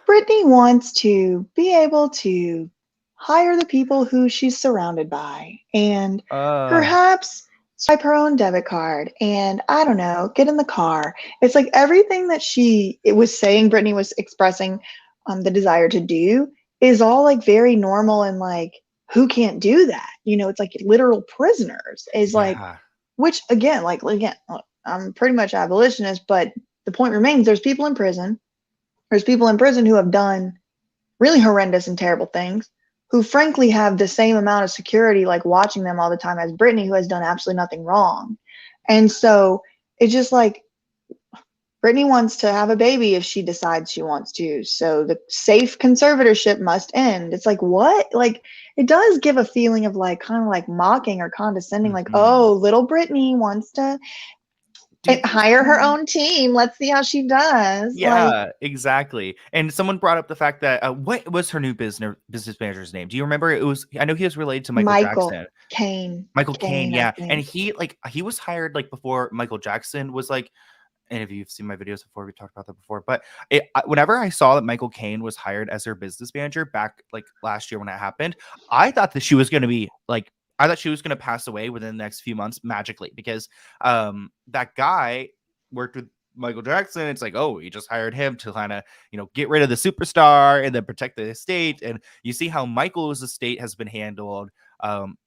Brittany wants to be able to hire the people who she's surrounded by and Uh, perhaps swipe her own debit card and I don't know, get in the car. It's like everything that it was saying Brittany was expressing the desire to do is all like very normal and like who can't do that? You know, it's like literal prisoners is like yeah. which again, like again, look, I'm pretty much abolitionist, but the point remains there's people in prison. There's people in prison who have done really horrendous and terrible things, who frankly have the same amount of security, like watching them all the time as Brittany, who has done absolutely nothing wrong. And so it's just like Brittany wants to have a baby if she decides she wants to. So the safe conservatorship must end. It's like, what? Like, it does give a feeling of like kind of like mocking or condescending, like, Mhm. oh, little Brittany wants to Dude, there's hire her someone. own team. Let's see how she does. Like, Yeah, exactly. And someone brought up the fact that what was her new business manager's name? Do you remember? It was I know he was related to Michael Michael Jackson. Kane, Michael Caine, Kane, I yeah. And think. he was hired like before Michael Jackson was like, and if you've seen my videos before, we talked about that before. But whenever I saw that Michael Caine was hired as her business manager back like last year when it happened, I thought that she was going to be like, I thought she was going to pass away within the next few months magically because that guy worked with Michael Jackson. It's like, oh, he just hired him to kind of, you know, get rid of the superstar and then protect the estate. And you see how Michael's estate has been handled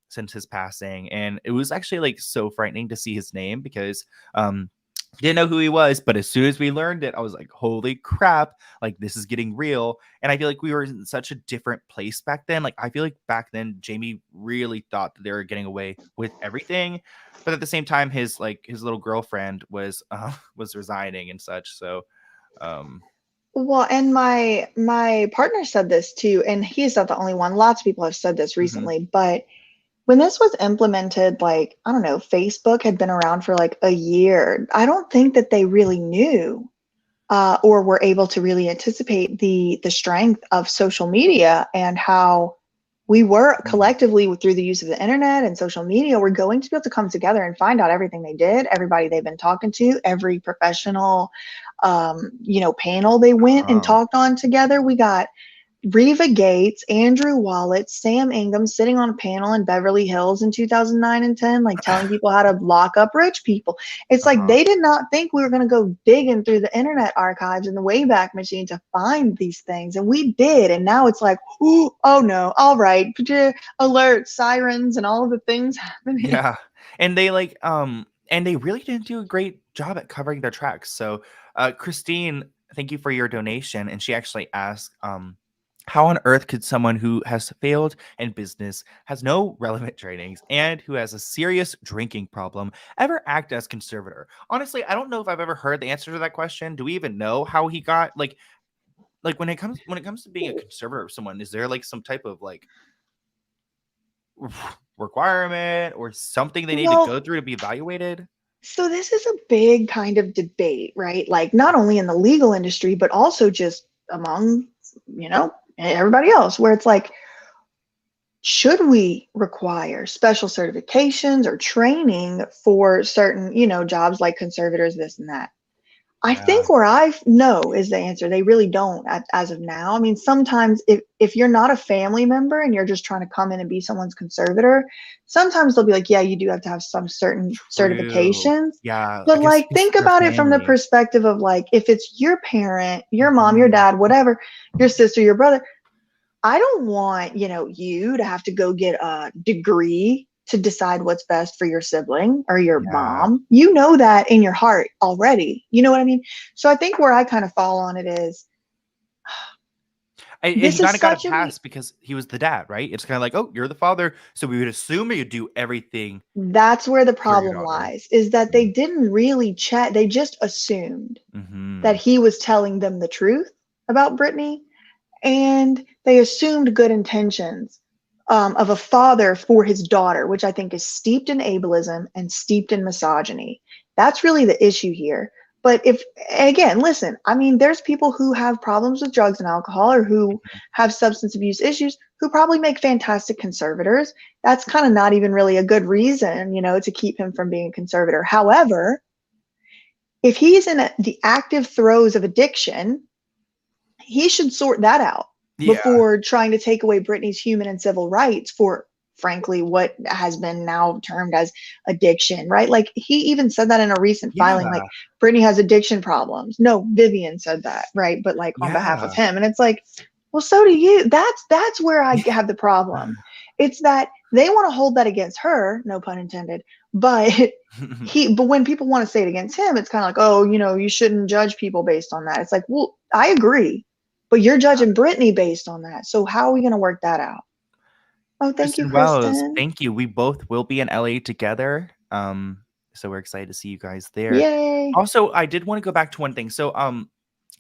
since his passing. And it was actually like so frightening to see his name because didn't know who he was, but as soon as we learned it, I was like, holy crap, like this is getting real. And I feel like we were in such a different place back then. Like, I feel like back then, Jamie really thought that they were getting away with everything. But at the same time, his little girlfriend was resigning and such. So um Well, and my partner said this too, and he's not the only one. Lots of people have said this mhm. recently, but when this was implemented, like, I don't know, Facebook had been around for like a year. I don't think that they really knew or were able to really anticipate the strength of social media and how we were Mm. collectively through the use of the internet and social media, we're going to be able to come together and find out everything they did, everybody they've been talking to, every professional, panel they went and Uh-huh. talked on together. We got Reva Gates, Andrew Wallet, Sam Ingham sitting on a panel in Beverly Hills in 2009 and 10, like telling people how to lock up rich people. It's like Uh-huh. they did not think we were going to go digging through the internet archives and the Wayback Machine to find these things. And we did. And now it's like, ooh, oh no, all right, alert, sirens, and all of the things happening. Yeah. And they really didn't do a great job at covering their tracks. So Christine, thank you for your donation. And she actually asked, how on earth could someone who has failed in business, has no relevant trainings, and who has a serious drinking problem ever act as conservator? Honestly, I don't know if I've ever heard the answer to that question. Do we even know how he got like like when it comes to being a conservator of someone, is there like some type of like requirement or something they need to go Well, through to be evaluated? so this is a big kind of debate, right? Like not only in the legal industry, but also just among, everybody else, where it's like, should we require special certifications or training for certain, jobs like conservators, this and that? I Yeah, think where I know is the answer. They really don't as of now. I mean, sometimes if you're not a family member and you're just trying to come in and be someone's conservator, sometimes they'll be like, yeah, you do have to have some certain true. certifications. Yeah, I But guess like, because think you're about a it from the family. perspective of like, if it's your parent, your mom, your Mhm. dad, whatever, your sister, your brother, I don't want, you to have to go get a degree to decide what's best for your sibling or your Yeah. mom. You know that in your heart already. You know what I mean? So I think where I kind of fall on it is And he this kind is of got a such a pass because he was the dad, right? It's kind of like, oh, you're the father, so we would assume you'd do everything that's where the for your problem daughter. lies, is that they didn't really check. They just assumed that Mm-hmm. he was telling them the truth about Brittany, and they assumed good intentions of a father for his daughter, which I think is steeped in ableism and steeped in misogyny. That's really the issue here. But if, again, listen, I mean, there's people who have problems with drugs and alcohol or who have substance abuse issues who probably make fantastic conservators. That's kind of not even really a good reason, to keep him from being a conservator. However, if he's in the active throes of addiction, he should sort that out Yeah. before trying to take away Britney's human and civil rights for, frankly, what has been now termed as addiction, right? Like he even said that in a recent filing, like Yeah. Britney has addiction problems. No, Vivian said that, right? But like on behalf of Yeah. him. And it's like, well, so do you. That's where I have the problem. It's that they want to hold that against her, no pun intended, but but when people want to say it against him, it's kind of like, oh, you shouldn't judge people based on that. It's like, well, I agree, but you're judging Brittany based on that. So how are we going to work that out? Oh, thank you, Kristen Wells, Kristen. thank you. We both will be in LA together. So we're excited to see you guys there. Yay. Also, I did want to go back to one thing. So,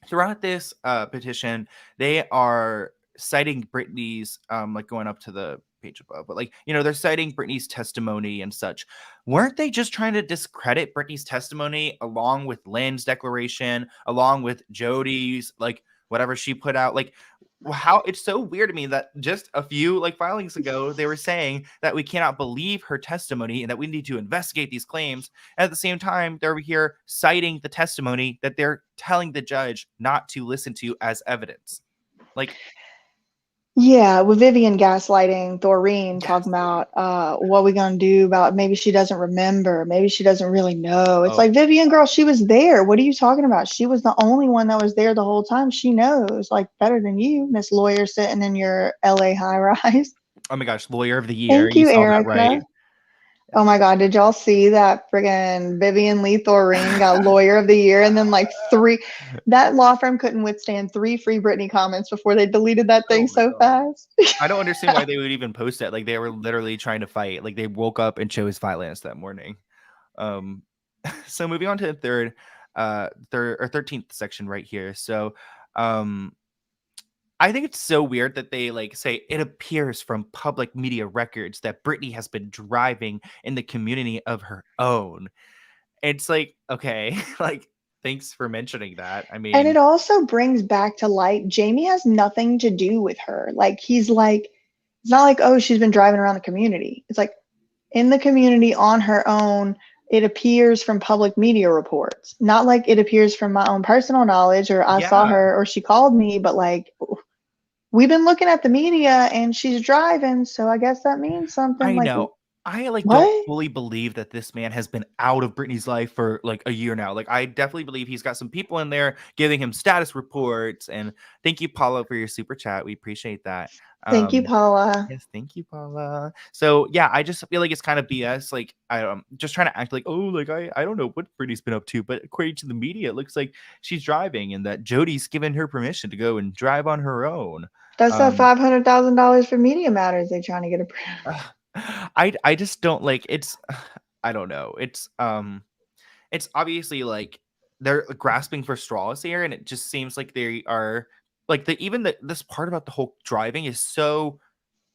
throughout this petition, they are citing Britney's like going up to the page above, but like they're citing Britney's testimony and such. Weren't they just trying to discredit Britney's testimony along with Lynn's declaration, along with Jody's like whatever she put out? Like how it's so weird to me that just a few like filings ago they were saying that we cannot believe her testimony and that we need to investigate these claims. At the same time, they're here citing the testimony that they're telling the judge not to listen to as evidence. Like, Yeah, with Vivian gaslighting Doreen, talking yes. about what we gonna do about maybe she doesn't remember, maybe she doesn't really know. It's Oh, like, Vivian, girl, she was there. What are you talking about? She was the only one that was there the whole time. She knows, like, better than you, Miss Lawyer sitting in your LA high rise. oh my gosh, lawyer of the year. Thank You you, saw that right. Erica. Oh my God, did y'all see that friggin' Vivian Lee Thoreen got Lawyer of the Year, and then like that law firm couldn't withstand 3 free Britney comments before they deleted that thing Oh my so god. fast. I don't understand why they would even post it. Like they were literally trying to fight. Like they woke up and chose violence that morning. Um so moving on to the third or 13th section right here. So um I think it's so weird that they like say it appears from public media records that Britney has been driving in the community of her own. It's like, okay, like thanks for mentioning that. I And mean, it also brings back to light Jamie has nothing to do with her. Like he's like, it's not like, oh, she's been driving around the community. It's like in the community on her own. It appears from public media reports, not like it appears from my own personal knowledge or I saw yeah, her or she called me, but like we've been looking at the media and she's driving, so I guess that means something. I Like, know. I like don't what? fully believe that this man has been out of Britney's life for like a year now. Like I definitely believe he's got some people in there giving him status reports. And thank you, Paula, for your super chat. We appreciate that. Thank you, Um, Paula. Yes, thank you, Paula. So yeah, I just feel like it's kind of BS. Like I just trying to act like, oh, like I don't know what Britney's been up to, but according to the media, it looks like she's driving and that Jody's given her permission to go and drive on her own. That's that Um, $500,000 for Media Matters they're trying to get approved. I just don't like it's. I don't know. It's obviously like they're grasping for straws here, and it just seems like they are like this part about the whole driving is so,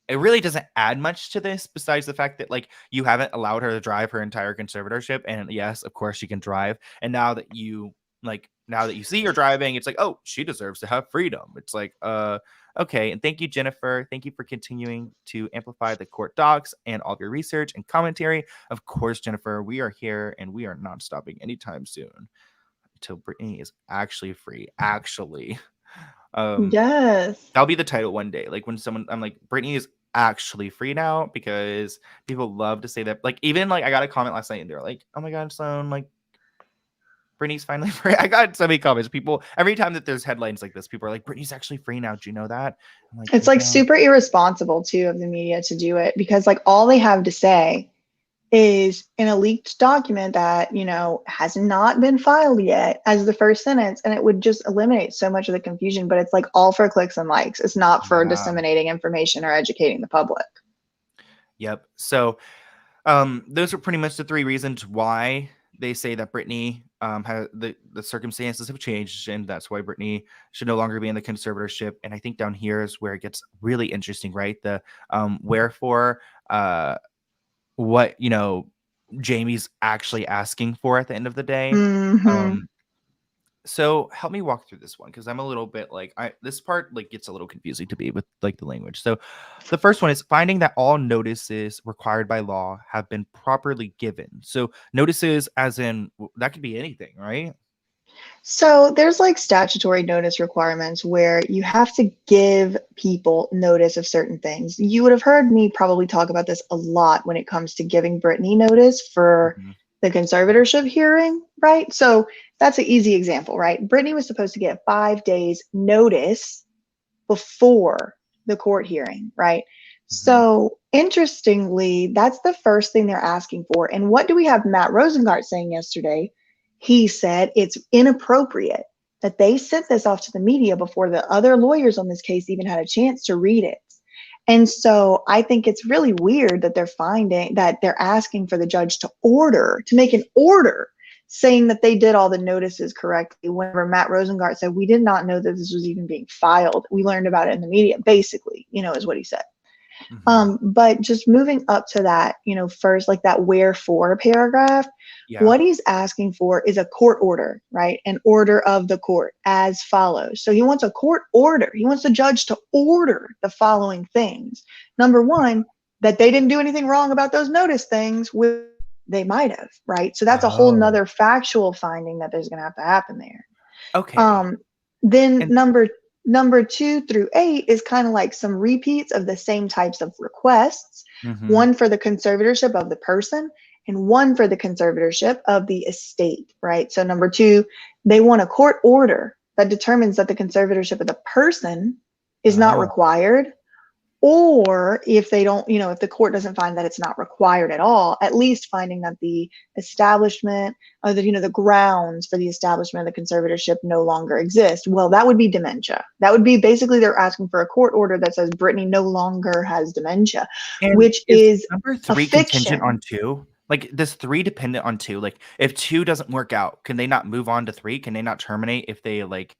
it really doesn't add much to this besides the fact that like you haven't allowed her to drive her entire conservatorship, and yes, of course she can drive, and now that you see her driving, it's like, oh, she deserves to have freedom. It's like, okay. And thank you, Jennifer. Thank you for continuing to amplify the court docs and all of your research and commentary. Of course, Jennifer, we are here and we are not stopping anytime soon until Britney is actually free. Actually, um, Yes. that'll be the title one day. Like when I'm like, Britney is actually free now, because people love to say that. Like even like I got a comment last night and they're like, oh my God, Sloan, like Britney's finally free. I got so many comments. People, every time that there's headlines like this, people are like, Britney's actually free now. Do you know that? I'm like, It's like no. super irresponsible too of the media to do it, because like all they have to say is in a leaked document that, has not been filed yet as the first sentence, and it would just eliminate so much of the confusion. But it's like all for clicks and likes. It's not for Yeah. disseminating information or educating the public. Yep. So those are pretty much the three reasons why they say that Britney had the circumstances have changed, and that's why Britney should no longer be in the conservatorship. And I think down here is where it gets really interesting, right? The wherefore, what Jamie's actually asking for at the end of the day. Mm-hmm. So help me walk through this one, because I'm a little bit like this part like gets a little confusing to me with like the language. So the first one is finding that all notices required by law have been properly given. So notices as in that could be anything, right? So there's like statutory notice requirements where you have to give people notice of certain things. You would have heard me probably talk about this a lot when it comes to giving Brittany notice for Mhm. the conservatorship hearing, right? So that's an easy example, right? Brittany was supposed to get 5 days notice before the court hearing, right? Mhm. So interestingly, that's the first thing they're asking for. And what do we have Matt Rosengart saying yesterday? He said it's inappropriate that they sent this off to the media before the other lawyers on this case even had a chance to read it. And so I think it's really weird that they're asking for the judge to make an order saying that they did all the notices correctly, whenever Matt Rosengart said, we did not know that this was even being filed. We learned about it in the media, basically, is what he said. Mhm. But just moving up to that, first, like that wherefore paragraph, Yeah. what he's asking for is a court order, right? An order of the court as follows. So he wants a court order. He wants the judge to order the following things. Number one, that they didn't do anything wrong about those notice things, which they might have, right? So that's a whole Oh. nother factual finding that there's going to have to happen there. Okay. Then And number 2 through 8 is kind of like some repeats of the same types of requests, mhm. one for the conservatorship of the person and one for the conservatorship of the estate, right? So number 2, they want a court order that determines that the conservatorship of the person is not Oh. required, or if they don't, if the court doesn't find that it's not required at all, at least finding that the establishment or the grounds for the establishment of the conservatorship no longer exist. Well, that would be dementia. That would be basically they're asking for a court order that says Brittany no longer has dementia, And which is is number a 3 contingent fiction. on 2? Like, does 3 dependent on 2? Like, if 2 doesn't work out, can they not move on to 3? Can they not terminate if they, like,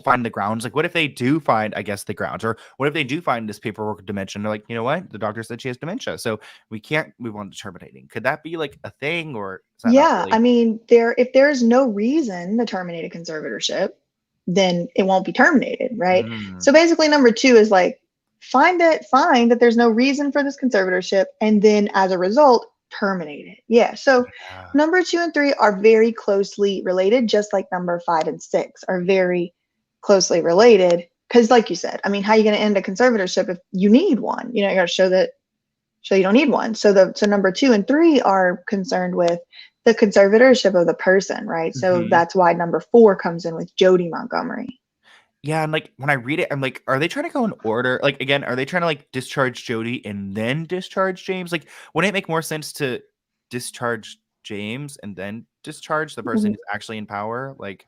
find the grounds? Like, what if they do find, I guess, the grounds? Or what if they do find this paperwork of dementia, and they're like, "You know what? The doctor said she has dementia, so we can't move on to terminating." Could that be, like, a thing, or is that not Yeah, I really? mean, if there's no reason to terminate a conservatorship, then it won't be terminated, right? Mm, So basically, number 2 is like find that there's no reason for this conservatorship, and then as a result, terminate it. Yeah. So yeah. number 2 and 3 are very closely related, just like number 5 and 6 are very closely related. Because, like you said, I mean, how are you going to end a conservatorship if you need one? You got to show you don't need one. So number 2 and 3 are concerned with the conservatorship of the person, right? So Mhm. that's why number 4 comes in with Jody Montgomery. Yeah, and, like, when I read it, I'm like, are they trying to go in order? Like, again, are they trying to, like, discharge Jody and then discharge James? Like, wouldn't it make more sense to discharge James and then discharge the person who's actually in power? Like,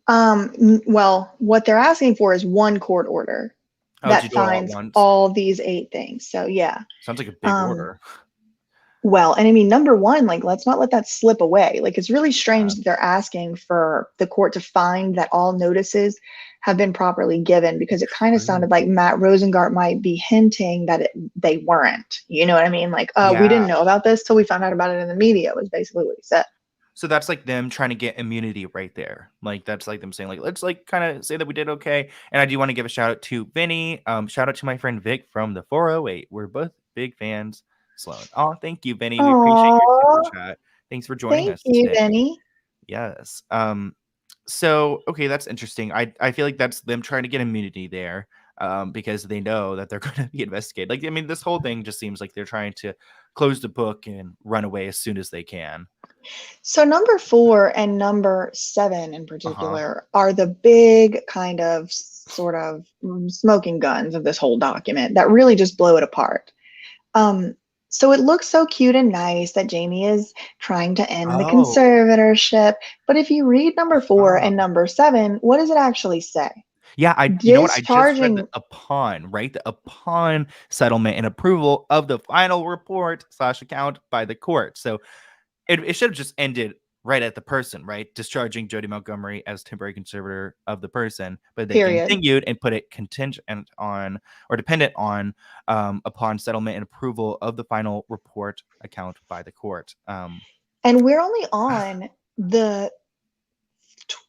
Well, what they're asking for is one court order oh, to that do it all at finds once? all these 8 things. So yeah. Sounds like a big Um, order. Well, and I mean, number one, like, let's not let that slip away. Like, it's really Yeah, strange that they're asking for the court to find that all notices have been properly given, because it kind of true. sounded like Matt Rosengart might be hinting that they weren't. You know what I mean? Like, we Yeah. didn't know about this till we found out about it in the media, was basically what he said. So that's like them trying to get immunity right there. Like that's like them saying like let's like kind of say that we did okay. And I do want to give a shout out to Vinny. Shout out to my friend Vic from the 408. We're both big fans. Sloan. Oh, thank you, Vinny. We appreciate your super Oh, chat. Thanks for joining thank us you, today. Benny. Yes. So okay, that's interesting. I feel like that's them trying to get immunity there. Because they know that they're going to be investigated. Like, I mean, this whole thing just seems like they're trying to close the book and run away as soon as they can. So number 4 and number 7 in Uh huh. particular are the big kind of sort of smoking guns of this whole document that really just blow it apart. Um, so it looks so cute and nice that Jamie is trying to end the Oh. conservatorship. But if you read number 4 Uh-huh. and number 7, what does it actually say? Yeah, you know what? I just read the Discharging upon, right? The upon settlement and approval of the final report slash account by the court. So it should have just ended right at the person, right? Discharging Jody Montgomery as temporary conservator of the person, but they period. continued and put it contingent on or dependent on upon settlement and approval of the final report account by the court. And we're only on the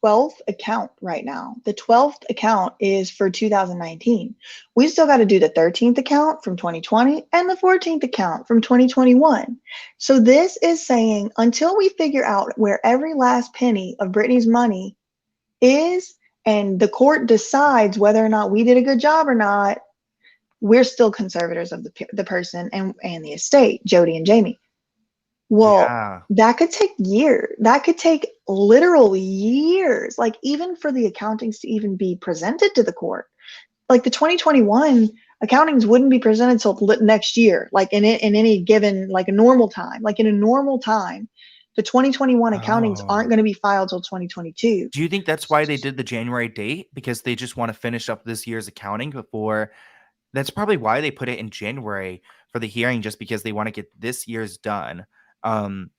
12th account right now. The 12th account is for 2019. We still got to do the 13th account from 2020 and the 14th account from 2021. So this is saying until we figure out where every last penny of Britney's money is and the court decides whether or not we did a good job or not, we're still conservators of the person and the estate, Jody and Jamie. Well, Yeah. that could take years. That could take literal years, like even for the accountings to even be presented to the court. Like the 2021 accountings wouldn't be presented till next year, like in any given like a normal time. Like in a normal time, the 2021 accountings aren't Oh. going to be filed till 2022. Do you think that's why they did the January date? Because they just want to finish up this year's accounting before that's probably why they put it in January for the hearing, just because they want to get this year's done. Um,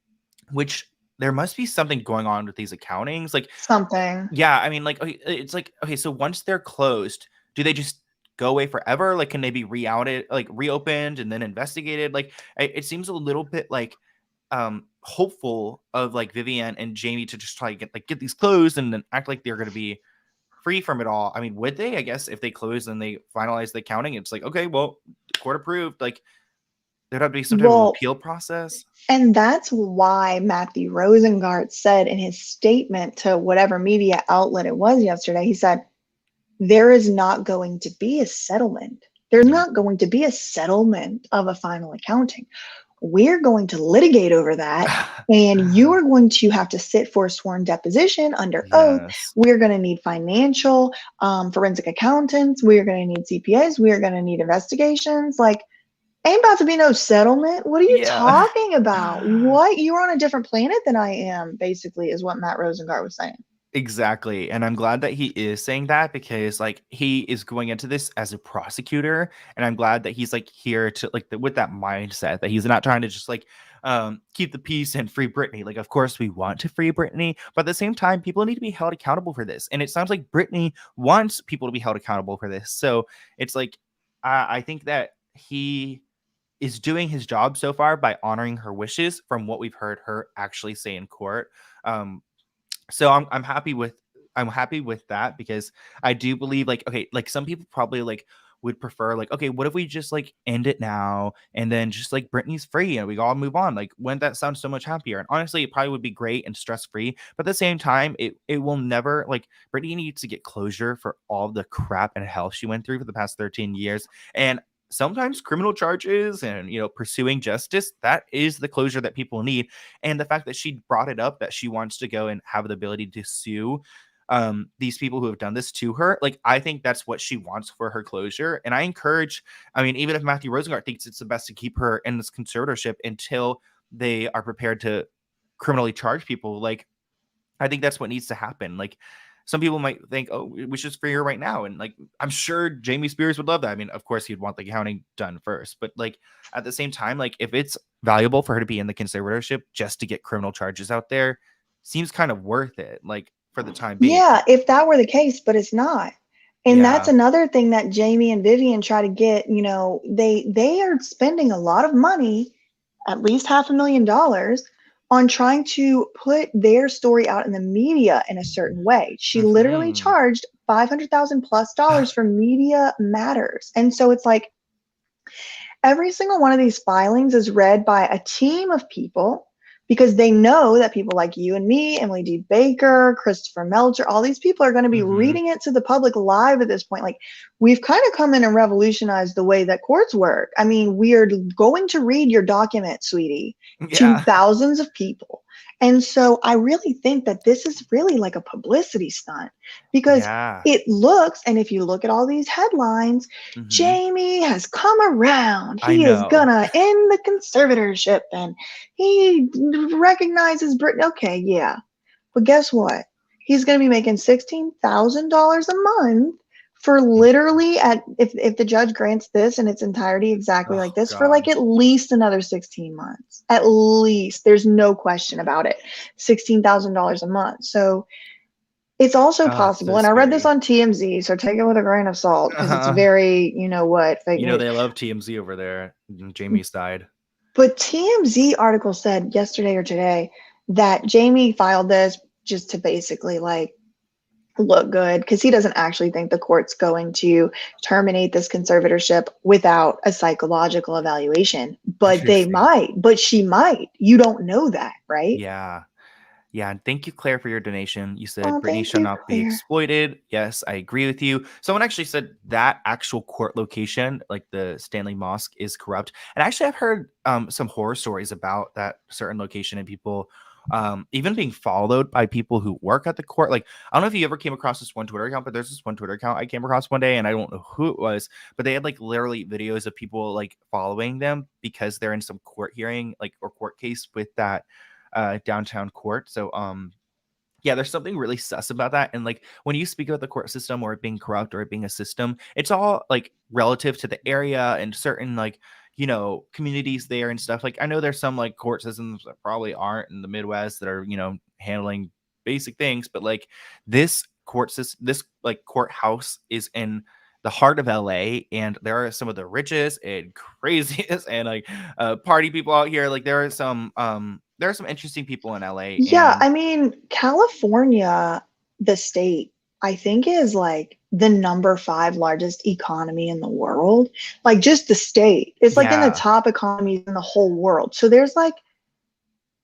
which there must be something going on with these accountings. Like, Something. yeah, I mean, like, okay, it's like, okay, so once they're closed, do they just go away forever? Like, can they be re-outed, like reopened and then investigated? Like, it seems a little bit like hopeful of like Vivian and Jamie to just try to get these closed and then act like they're going to be free from it all. I mean, would they? I guess if they close and they finalize the accounting, it's like, okay, well, court approved. Like there'd have to be some type of Well, appeal process. and that's why Matthew Rosengart said in his statement to whatever media outlet it was yesterday, he said, there is not going to be a settlement. There's Mhm. not going to be a settlement of a final accounting. We're going to litigate over that. And you are going to have to sit for a sworn deposition under oath. Yes. We're going to need financial, forensic accountants. We're going to need CPAs. We're going to need investigations. Like, ain't about to be no settlement. What are you Yeah. talking about? What? You're on a different planet than I am, basically, is what Matt Rosengart was saying. Exactly, and I'm glad that he is saying that because, like, he is going into this as a prosecutor, and I'm glad that he's, like, here to, like, with that mindset that he's not trying to just, like, keep the peace and free Britney. Like, of course, we want to free Britney, but at the same time, people need to be held accountable for this, and it sounds like Britney wants people to be held accountable for this. So it's like, I think that he is doing his job so far by honoring her wishes from what we've heard her actually say in court. Um, so I'm happy with that because I do believe like okay, like some people probably like would prefer like okay, what if we just like end it now and then just like Britney's free and we all move on? Like wouldn't that sound so much happier? And honestly, it probably would be great and stress free, but at the same time, it will never like Britney needs to get closure for all the crap and hell she went through for the past 13 years. And sometimes criminal charges and pursuing justice, that is the closure that people need. And the fact that she brought it up that she wants to go and have the ability to sue these people who have done this to her, like I think that's what she wants for her closure. And I encourage, I mean, even if Matthew Rosengart thinks it's the best to keep her in this conservatorship until they are prepared to criminally charge people, like I think that's what needs to happen. Like some people might think, oh, we should free her right now. And like, I'm sure Jamie Spears would love that. I mean, of course he'd want the accounting done first, but like at the same time, like if it's valuable for her to be in the conservatorship just to get criminal charges out there, seems kind of worth it, like for the time being. Yeah, if that were the case, but it's not. And that's Yeah. another thing that Jamie and Vivian try to get, they are spending a lot of money, at least $500,000, on trying to put their story out in the media in a certain way. She literally Mm-hmm. charged $500,000 plus for Media Matters. And so it's like every single one of these filings is read by a team of people because they know that people like you and me, Emily D. Baker, Christopher Melcher, all these people are going to be Mm-hmm. reading it to the public live at this point. Like, we've kind of come in and revolutionized the way that courts work. I mean, we are going to read your document, sweetie, to Yeah. thousands of people. And so I really think that this is really like a publicity stunt because Yeah. it looks, and if you look at all these headlines, Mm-hmm. Jamie has come around. I He is know. gonna end the conservatorship and he recognizes Britain. Okay, yeah. But guess what? He's gonna be making $16,000 a month for literally if the judge grants this in its entirety exactly Oh like this for like God. at least another 16 months. At least. There's no question about it. $16,000 a month. So it's also Oh, it's possible, so and I read this scary. on TMZ, so take it with a grain of salt because it's Uh-huh. very, you know what, fake You know news. they love TMZ over there. Jamie's died. But TMZ article said yesterday or today that Jamie filed this just to basically like look good because he doesn't actually think the court's going to terminate this conservatorship without a psychological evaluation. But they Interesting. might, but she might. You don't know that, right? Yeah. Yeah, and thank you, Claire, for your donation. You said Oh, Brittany thank shall you, not be Claire. exploited. Yes, I agree with you. Someone actually said that actual court location, like the Stanley Mosque, is corrupt. And actually, I've heard some horror stories about that certain location and people even being followed by people who work at the court. Like, I don't know if you ever came across this one Twitter account, but there's this one Twitter account I came across one day, and I don't know who it was, but they had like literally videos of people like following them because they're in some court hearing, like or court case with that downtown court. So yeah, there's something really sus about that. And like when you speak about the court system or it being corrupt or it being a system, it's all like relative to the area and certain like, you know, communities there and stuff. Like I know there's some like court systems that probably aren't in the Midwest that are, you know, handling basic things, but like this court system, this like courthouse is in the heart of LA, and there are some of the richest and craziest and like party people out here. Like there are some interesting people in LA, Yeah, and I mean, California, the state, I think is like the number 5 largest economy in the world. Like just the state. It's like in the yeah, top economies in the whole world. So there's like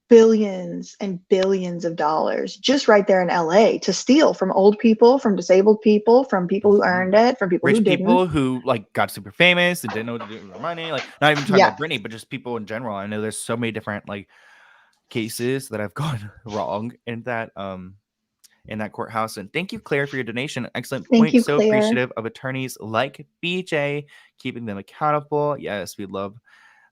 billions and billions of dollars just right there in LA to steal from old people, from disabled people, from people who mhm. earned it, from people who Rich didn't. people who like got super famous and didn't know what to do with their money. Like not even talking Yeah. about Britney, but just people in general. I know there's so many different like cases that have gone wrong in that courthouse. And thank you, Claire, for your donation. Excellent Thank point. you, So Claire. appreciative of attorneys like BJ, keeping them accountable. Yes, we love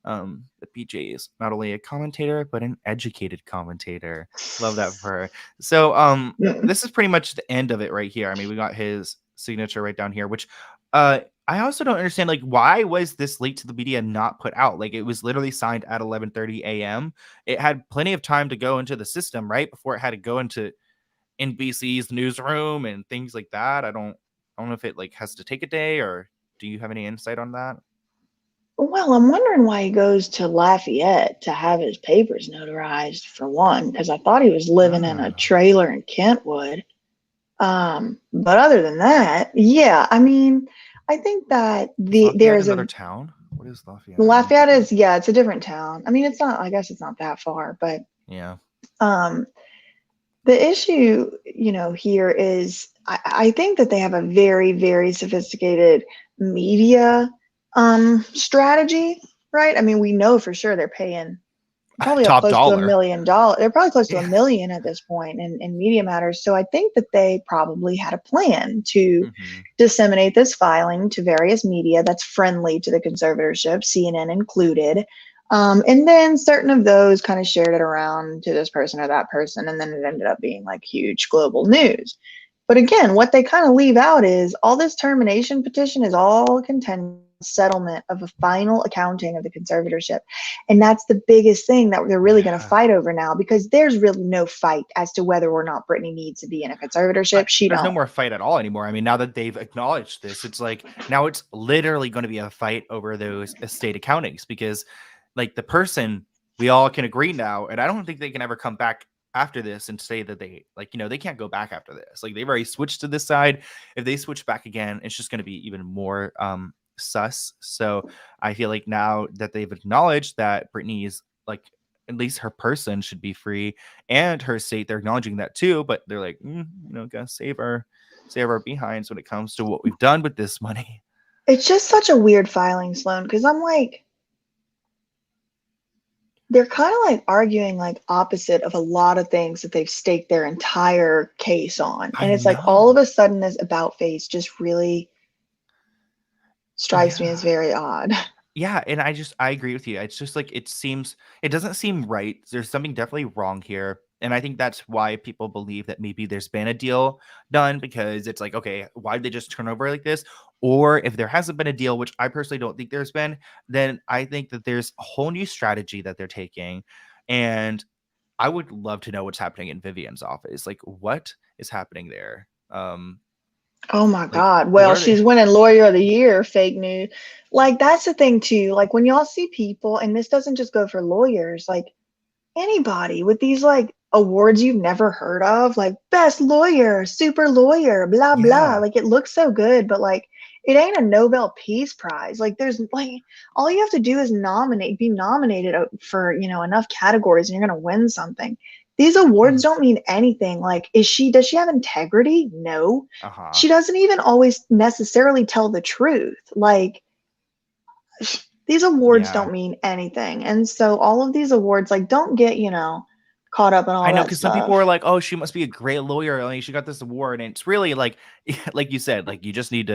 the BJ is not only a commentator, but an educated commentator. Love that for her. So Mm. this is pretty much the end of it right here. I mean, we got his signature right down here, which I also don't understand, like, why was this leaked to the media not put out? Like, it was literally signed at 11:30 a.m. It had plenty of time to go into the system, right, before it had to go into NBC's newsroom and things like that. I don't know if it like has to take a day, or do you have any insight on that? Well, I'm wondering why he goes to Lafayette to have his papers notarized for one, because I thought he was living in a Ah, trailer in Kentwood. But other than that, yeah, I mean, I think that is there Lafayette is another a town? What is Lafayette? Let me Lafayette Google it. is, yeah, it's a different town. I mean, it's not, I guess it's not that far, but Yeah. um the issue, here is I think that they have a very, very sophisticated media strategy, right? I mean, we know for sure they're paying probably up Top close to dollar. $1 million. They're probably close to a Yeah. million at this point in Media Matters. So I think that they probably had a plan to Hmm. disseminate this filing to various media that's friendly to the conservatorship, CNN included. And then certain of those kind of shared it around to this person or that person, and then it ended up being like huge global news. But again, what they kind of leave out is all this termination petition is all contingent settlement of a final accounting of the conservatorship. And that's the biggest thing that they're really going to Yeah. fight over now, because there's really no fight as to whether or not Britney needs to be in a conservatorship. She There's no don't. more fight at all anymore. I mean, now that they've acknowledged this, it's like now it's literally going to be a fight over those estate accountings because, like, the person we all can agree now, and I don't think they can ever come back after this and say that they they can't go back after this. Like they've already switched to this side. If they switch back again, it's just going to be even more sus. So I feel like now that they've acknowledged that Britney is like at least her person should be free and her state, they're acknowledging that too, but they're like, gotta save our behinds when it comes to what we've done with this money. It's just such a weird filing, Sloan, because I'm like, they're kind of like arguing like opposite of a lot of things that they've staked their entire case on. I And it's like all of know. a sudden this about face just really strikes me as Yeah. very odd. Yeah, and I agree with you. It's just like it doesn't seem right. There's something definitely wrong here. And I think that's why people believe that maybe there's been a deal done because it's like, okay, why did they just turn over like this? Or if there hasn't been a deal, which I personally don't think there's been, then I think that there's a whole new strategy that they're taking. And I would love to know what's happening in Vivian's office. Like, what is happening there? Oh my Like, God. what Well, are they? she's winning Lawyer of the Year, fake news. Like, that's the thing, too. Like, when y'all see people, and this doesn't just go for lawyers, like, anybody with these, like, awards you've never heard of, like, best lawyer, super lawyer, blah, blah. Yeah. Like, it looks so good, but, like, it ain't a Nobel Peace Prize. Like, there's, like, all you have to do is be nominated for, enough categories, and you're going to win something. These awards Mhm. don't mean anything. Like, does she have integrity? No. Uh-huh. She doesn't even always necessarily tell the truth. Like, these awards Yeah. don't mean anything. And so all of these awards, like, don't get, caught up in I all know that because some people were stuff. like, "Oh, she must be a great lawyer. Like, she got this award." And it's really like, like you said, like you just get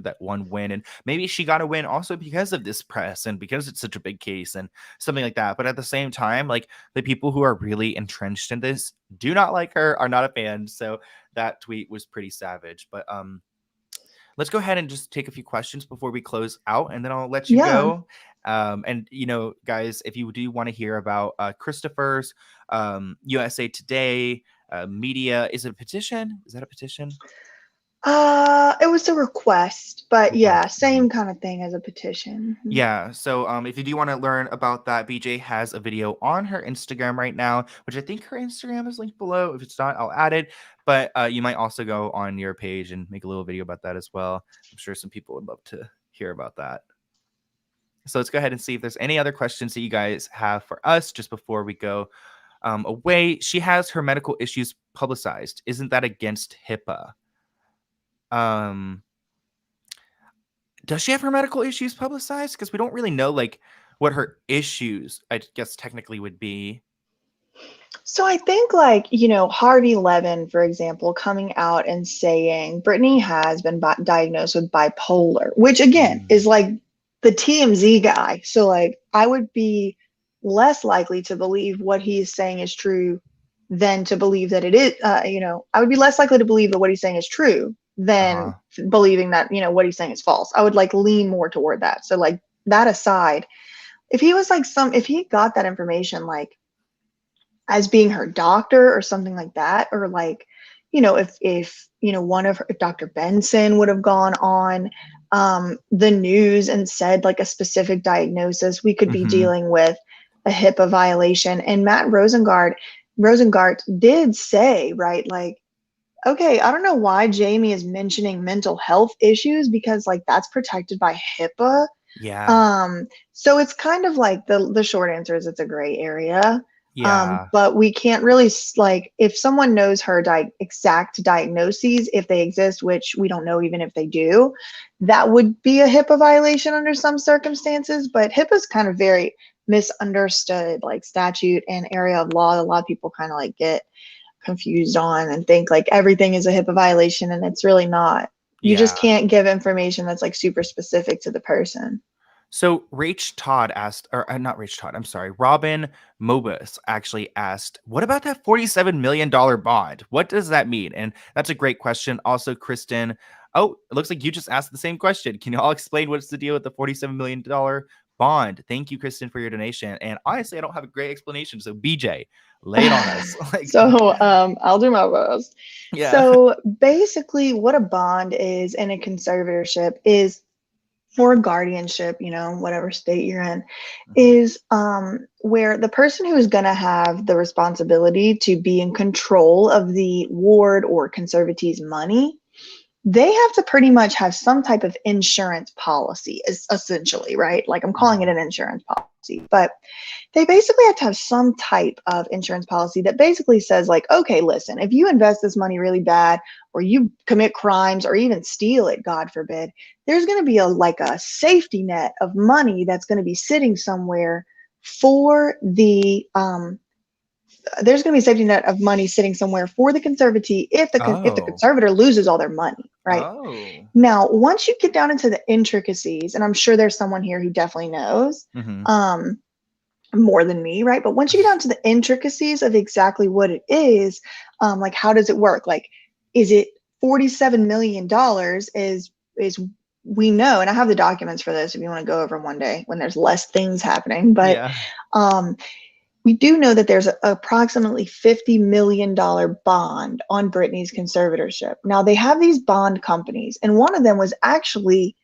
that one win, and maybe she got a win also because of this press and because it's such a big case and something like that. But at the same time, like the people who are really entrenched in this do not like her, are not a fan. So that tweet was pretty savage. But let's go ahead and just take a few questions before we close out, and then I'll let you Yeah. go. And guys, if you do want to hear about Christopher's USA Today media, is it a petition? Is that a petition? It was a request, but yeah, Request. Mhm. same kind of thing as a petition. Mhm. Yeah. So if you do want to learn about that, BJ has a video on her Instagram right now, which I think her Instagram is linked below. If it's not, I'll add it. But you might also go on your page and make a little video about that as well. I'm sure some people would love to hear about that. So let's go ahead and see if there's any other questions that you guys have for us just before we go away. She has her medical issues publicized. Isn't that against HIPAA? Um, does she have her medical issues publicized? Because we don't really know like what her issues, I guess, technically would be. So I think, like, Harvey Levin, for example, coming out and saying Brittany has been diagnosed with bipolar, which again Mm. is like the TMZ guy. So like I would be less likely to believe what he's saying is true than to believe that it is, I would be less likely to believe that what he's saying is true than Uh-huh. believing that, what he's saying is false. I would like lean more toward that. So like that aside, if he was like if he got that information, like as being her doctor or something like that, or like if if Dr. Benson would have gone on the news and said like a specific diagnosis, we could be Hmm. dealing with a HIPAA violation. And Matt Rosengart did say, right, like, okay, I don't know why Jamie is mentioning mental health issues, because like that's protected by HIPAA. Yeah. So it's kind of like the short answer is it's a gray area. Yeah. But we can't really like, if someone knows her exact diagnoses, if they exist, which we don't know even if they do, that would be a HIPAA violation under some circumstances. But HIPAA is kind of very misunderstood, like statute and area of law. A lot of people kind of like get confused on and think like everything is a HIPAA violation, and it's really not. You just Yeah. can't give information that's like super specific to the person. So Rach Todd asked, or not Rach Todd, I'm sorry, Robin Mobus actually asked, what about that $47 million bond? What does that mean? And that's a great question. Also, Kristen, oh, it looks like you just asked the same question. Can you all explain what's the deal with the $47 million bond? Thank you, Kristen, for your donation. And honestly, I don't have a great explanation. So BJ, lay it on us. So I'll do my best. Yeah. So basically, what a bond is in a conservatorship is for guardianship, whatever state you're in, is where the person who is going to have the responsibility to be in control of the ward or conservatee's money, they have to pretty much have some type of insurance policy, essentially, right? Like I'm calling it an insurance policy, but they basically have to have some type of insurance policy that basically says like, okay, listen, if you invest this money really bad or you commit crimes or even steal it, God forbid, there's going to be a safety net of money that's going to be sitting somewhere for the there's going to be a safety net of money sitting somewhere for the conservatee if the conservator loses all their money, right? Oh. Now, once you get down into the intricacies, and I'm sure there's someone here who definitely knows, more than me, right? But once you get down to the intricacies of exactly what it is, like how does it work? Like, is it $47 million is we know, and I have the documents for this if you want to go over them one day when there's less things happening, but we do know that there's approximately $50 million bond on Britney's conservatorship. Now they have these bond companies, and one of them was actually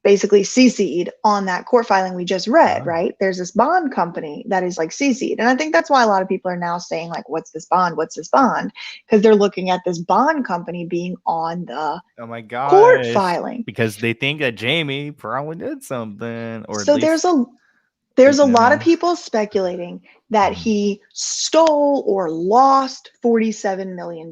basically CC'd on that court filing we just read, right? There's this bond company that is like CC'd. And I think that's why a lot of people are now saying like, what's this bond? What's this bond? Because they're looking at this bond company being on the court filing. Because they think that Jamie probably did something. Or so there's a lot of people speculating that he stole or lost $47 million.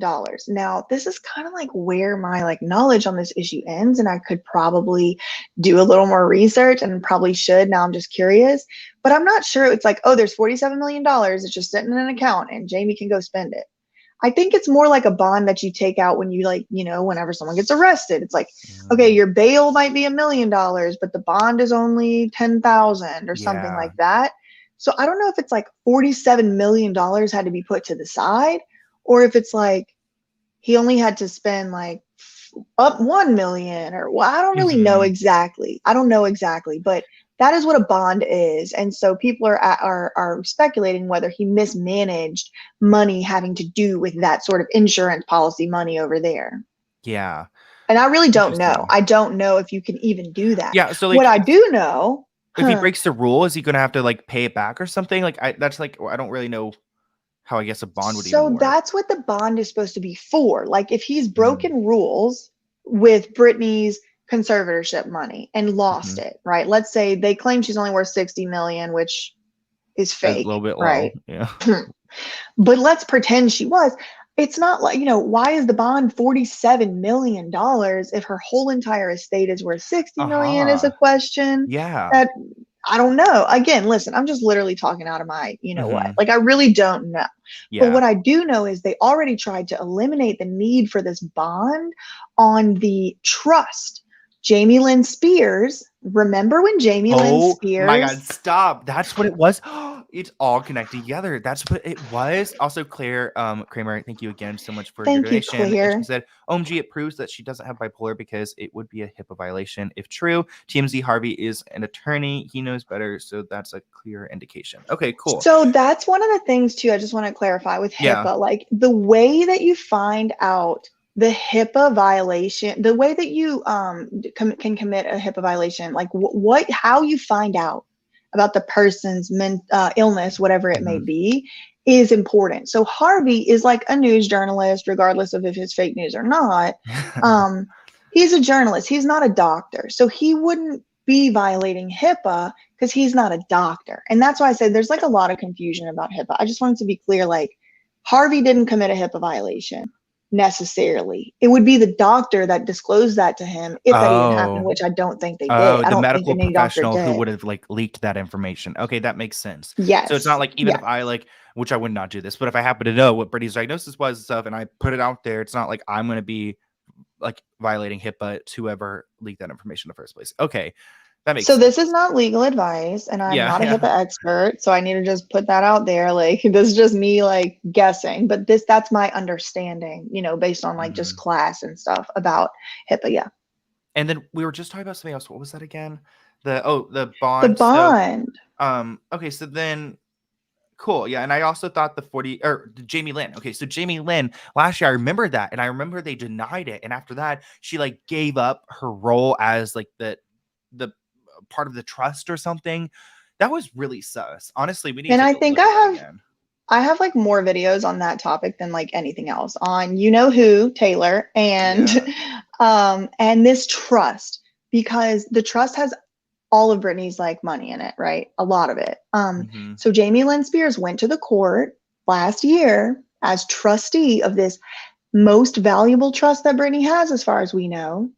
Now, this is kind of like where my knowledge on this issue ends, and I could probably do a little more research and probably should. Now I'm just curious, but I'm not sure it's like, oh, there's $47 million. It's just sitting in an account and Jamie can go spend it. I think it's more like a bond that you take out when you whenever someone gets arrested. It's like, okay, your bail might be $1 million, but the bond is only 10,000 or something like that. So I don't know if it's like $47 million had to be put to the side, or if it's like he only had to spend like up 1 million, or I don't really know exactly. I don't know exactly, but that is what a bond is. And so people are speculating whether he mismanaged money having to do with that sort of insurance policy money over there. Yeah. And I really don't know. I don't know if you can even do that. Yeah. So what I do know, if he breaks the rule, is he going to have to pay it back or something? I don't really know how I guess a bond would even work. So that's what the bond is supposed to be for. Like if he's broken rules with Britney's conservatorship money and lost it, right? Let's say they claim she's only worth 60 million, which is fake. That's a little bit right? low. Yeah. But let's pretend she was. It's not like, why is the bond $47 million if her whole entire estate is worth 60 million is a question. That I don't know. Again, listen, I'm just literally talking out of my, what? Like, I really don't know. But what I do know is they already tried to eliminate the need for this bond on the trust. Jamie Lynn Spears. Remember when Jamie Lynn Spears? Oh my God, stop. That's what it was. It's all connected together. That's what it was. Also, Claire Kramer, thank you again so much for your donation. And she said, OMG, it proves that she doesn't have bipolar because it would be a HIPAA violation. If true, TMZ Harvey is an attorney. He knows better. So that's a clear indication. Okay, cool. So that's one of the things too, I just want to clarify with HIPAA, like the way that you find out the HIPAA violation, the way that you can commit a HIPAA violation, like how you find out about the person's illness, whatever it may be, is important. So Harvey is like a news journalist, regardless of if it's fake news or not. He's a journalist. He's not a doctor. So he wouldn't be violating HIPAA because he's not a doctor. And that's why I said there's like a lot of confusion about HIPAA. I just wanted to be clear, like Harvey didn't commit a HIPAA violation necessarily. It would be the doctor that disclosed that to him if that even happened, which I don't think they did. I don't medical think any professional doctor did. who would have leaked that information. Okay, that makes sense. Yes. So it's not like even if I which I would not do this, but if I happen to know what Britney's diagnosis was and stuff, and I put it out there, it's not like I'm going to be violating HIPAA to whoever leaked that information in the first place. Okay. That makes So sense. this is not legal advice, and I'm Yeah, not a yeah. HIPAA expert, so I need to just put that out there. Like this is just me like guessing, but that's my understanding, based on like just Mhm. class and stuff about HIPAA. Yeah. And then we were just talking about something else. What was that again? The The bond. So, bond. okay, so then cool. Yeah, and I also thought the 40 or Jamie Lynn. Okay, so Jamie Lynn last year, I remember that, and I remember they denied it, and after that, she like gave up her role as like the part of the trust or something. That was really sus. Honestly, we need And to I go think look at that again. I have like more videos on that topic than like anything else on who, Taylor, Yeah. and this trust, because the trust has all of Britney's like money in it, right? A lot of it. Mm-hmm. So Jamie Lynn Spears went to the court last year as trustee of this most valuable trust that Britney has, as far as we know.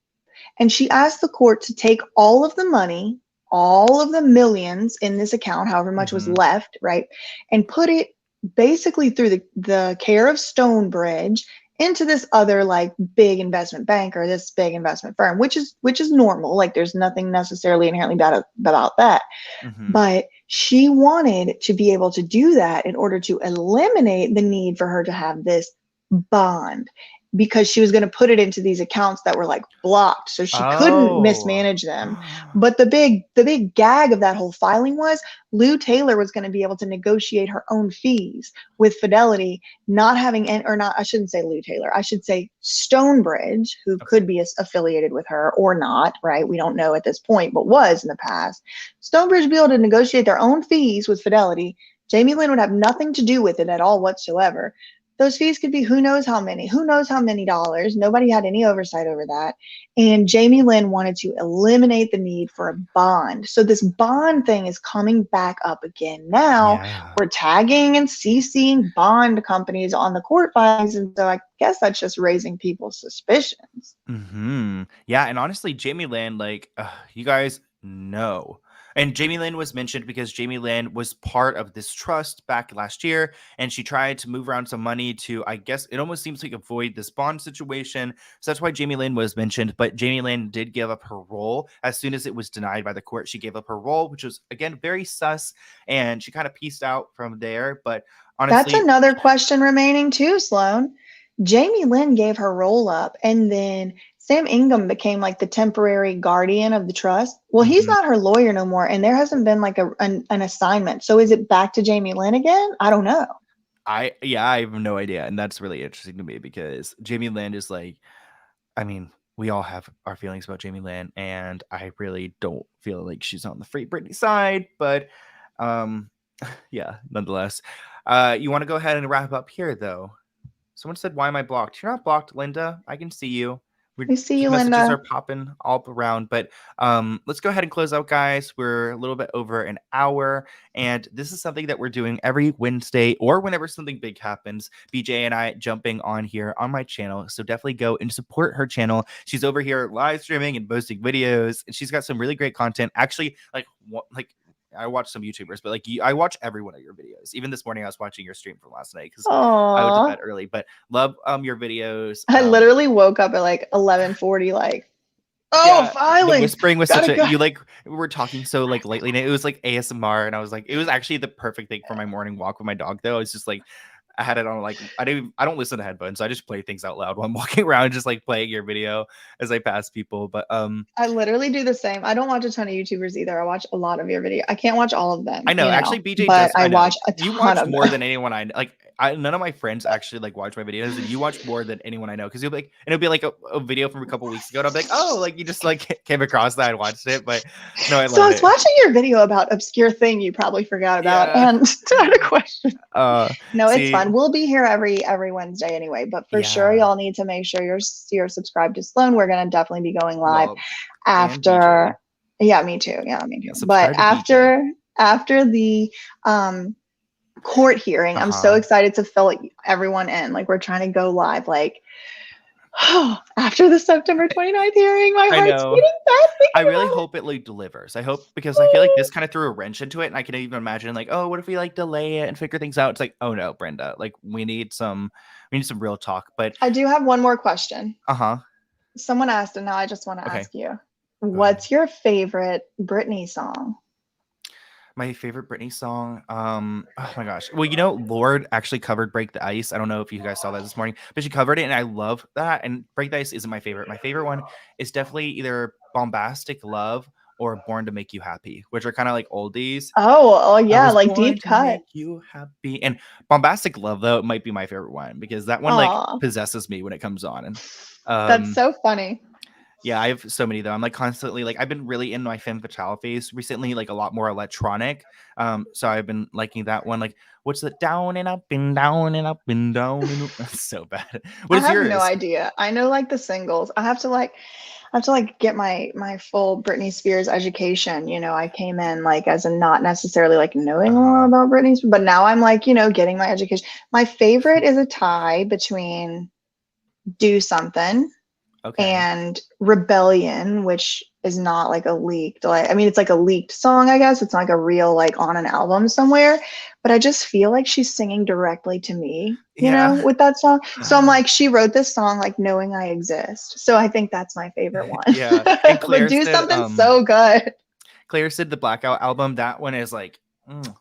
And she asked the court to take all of the money, all of the millions in this account, however much was Mm-hmm. left, right? And put it basically through the care of Stonebridge into this other like big investment bank or this big investment firm, which is normal. Like there's nothing necessarily inherently bad about that. Mm-hmm. But she wanted to be able to do that in order to eliminate the need for her to have this bond, because she was going to put it into these accounts that were like blocked so she couldn't Oh. mismanage them. But the big gag of that whole filing was Lou Taylor was going to be able to negotiate her own fees with Fidelity, not having or not, I shouldn't say Lou Taylor, I should say Stonebridge, who Okay. could be affiliated with her or not, right? We don't know at this point, but was in the past. Stonebridge would be able to negotiate their own fees with Fidelity. Jamie Lynn would have nothing to do with it at all whatsoever. Those fees could be who knows how many dollars. Nobody had any oversight over that. And Jamie Lynn wanted to eliminate the need for a bond. So this bond thing is coming back up again now. Yeah. We're tagging and CCing bond companies on the court filings. And so I guess that's just raising people's suspicions. Mm-hmm. Yeah, and honestly, Jamie Lynn, like, you guys know. And Jamie Lynn was mentioned because Jamie Lynn was part of this trust back last year, and she tried to move around some money to, I guess, it almost seems like avoid this bond situation. So that's why Jamie Lynn was mentioned. But Jamie Lynn did give up her role as soon as it was denied by the court. She gave up her role, which was again very sus, and she kind of pieced out from there. But That's honestly, another question remaining too, Sloan. Jamie Lynn gave her roll up, and then Sam Ingham became like the temporary guardian of the trust. Well, he's mhm. not her lawyer no more, and there hasn't been like an assignment. So is it back to Jamie Lynn again? I don't know. I have no idea, and that's really interesting to me because Jamie Lynn is like, I mean, we all have our feelings about Jamie Lynn, and I really don't feel like she's on the Free Britney side, but um, yeah, nonetheless. You want to go ahead and wrap up here, though? Someone said, "Why am I blocked?" You're not blocked, Linda. I can see you. We see you, Messages are Linda. popping all up around, but let's go ahead and close out, guys. We're a little bit over an hour, and this is something that we're doing every Wednesday or whenever something big happens. BJ and I jumping on here on my channel, so definitely go and support her channel. She's over here live streaming and posting videos, and she's got some really great content. Actually, like I watch some YouTubers, but like I watch every one of your videos. Even this morning, I was watching your stream from last night because I went to bed Aw. early. But love your videos. I literally woke up at like 11:40, like, oh, Yeah, the filing. whispering was such Gotta a go. you like we were talking so like lately. And it was like ASMR, and I was like, it was actually the perfect thing for my morning walk with my dog. Though it's just like I had it on like I don't listen to headphones, so I just play things out loud while I'm walking around, just like playing your video as I pass people. But I literally do the same. I don't watch a ton of YouTubers either. I watch a lot of your video. I can't watch all of I them, know. Actually, BJ but does. I I know watch a you ton watch of more them. than anyone I like. None of my friends actually like watch my videos, and you watch more than anyone I know because you'll be like, and it'll be like a video from a couple weeks ago, and I'll be like, oh, like you just like came across that and watched it. But no, I So I love was it. watching your video about obscure thing you probably forgot about, Yeah. and I had a question. No, it's See, fun. We'll be here every Wednesday anyway, but for sure yeah. y'all need to make sure you're subscribed to Sloan. We're gonna definitely be going live Well, and BJ. after. Yeah, me too. Yeah, me Yeah, too. But subscribe to BJ. after the court hearing, I'm so Uh-huh. excited to fill everyone in. Like we're trying to go live. Like after the September 29th hearing, my I heart's know. beating fast I thinking really about it. hope it like delivers. I hope because I feel like this kind of threw a wrench into it, and I can even imagine like, oh, what if we like delay it and figure things out? It's like, oh no, Brenda, like we need some real talk. But I do have one more question. uh-huh. Someone asked, and now I just want to Okay. ask you. Go ahead. What's your favorite Britney song? My favorite Britney song. Oh my gosh. Well, you know, Lord actually covered "Break the Ice." I don't know if you guys saw that this morning, but she covered it, and I love that. And "Break the Ice" isn't my favorite. My favorite one is definitely either "Bombastic Love" or "Born to Make You Happy," which are kind of like oldies. Oh, I yeah, was like born deep to cut. make you happy. And "Bombastic Love" though might be my favorite one because that one like Aw, possesses me when it comes on. And that's so funny. yeah, I have so many though. I'm like constantly like I've been really in my femme fatale phase recently, like a lot more electronic. So I've been liking that one. Like, what's the down and up and down and up and down and up? That's so bad. What I is have no yours? idea. I know like the singles. I have to get my full Britney Spears education. I came in like as a not necessarily like knowing a lot Uh-huh. about Britney, but now I'm like, getting my education. My favorite is a tie between Do Something Okay. and Rebellion, which is not like a leaked, like, I mean, it's like a leaked song, I guess. It's not like a real, like on an album somewhere, but I just feel like she's singing directly to me, Yeah. with that song. So I'm like, she wrote this song like knowing I exist. So I think that's my favorite one. Yeah. And But Do Something so good. Claire said the Blackout album, that one is like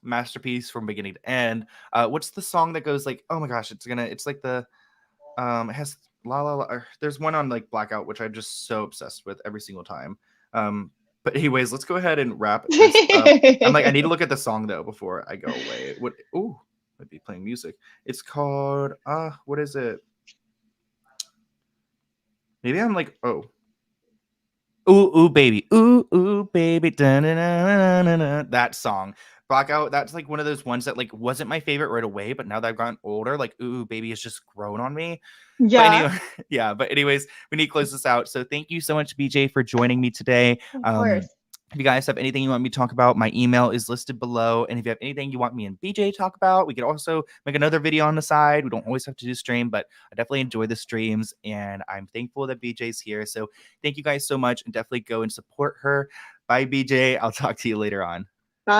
masterpiece from beginning to end. What's the song that goes like, oh my gosh, it's like the it has la la la. There's one on like Blackout which I'm just so obsessed with every single time. Um, but anyways, let's go ahead and wrap this up. I'm like, I need to look at the song though before I go away. What? Ooh, might be playing music. It's called what is it? Maybe I'm like, oh, ooh baby, da-na-na-na-na-na. That song, Blackout. That's like one of those ones that like wasn't my favorite right away, but now that I've gotten older, like ooh baby has just grown on me. But Yeah, anyway, yeah. But anyways, we need to close this out. So thank you so much, BJ, for joining me today. of course. If you guys have anything you want me to talk about, my email is listed below. And if you have anything you want me and BJ to talk about, we could also make another video on the side. We don't always have to do stream, but I definitely enjoy the streams, and I'm thankful that BJ's here. So thank you guys so much, and definitely go and support her. Bye, BJ. I'll talk to you later on.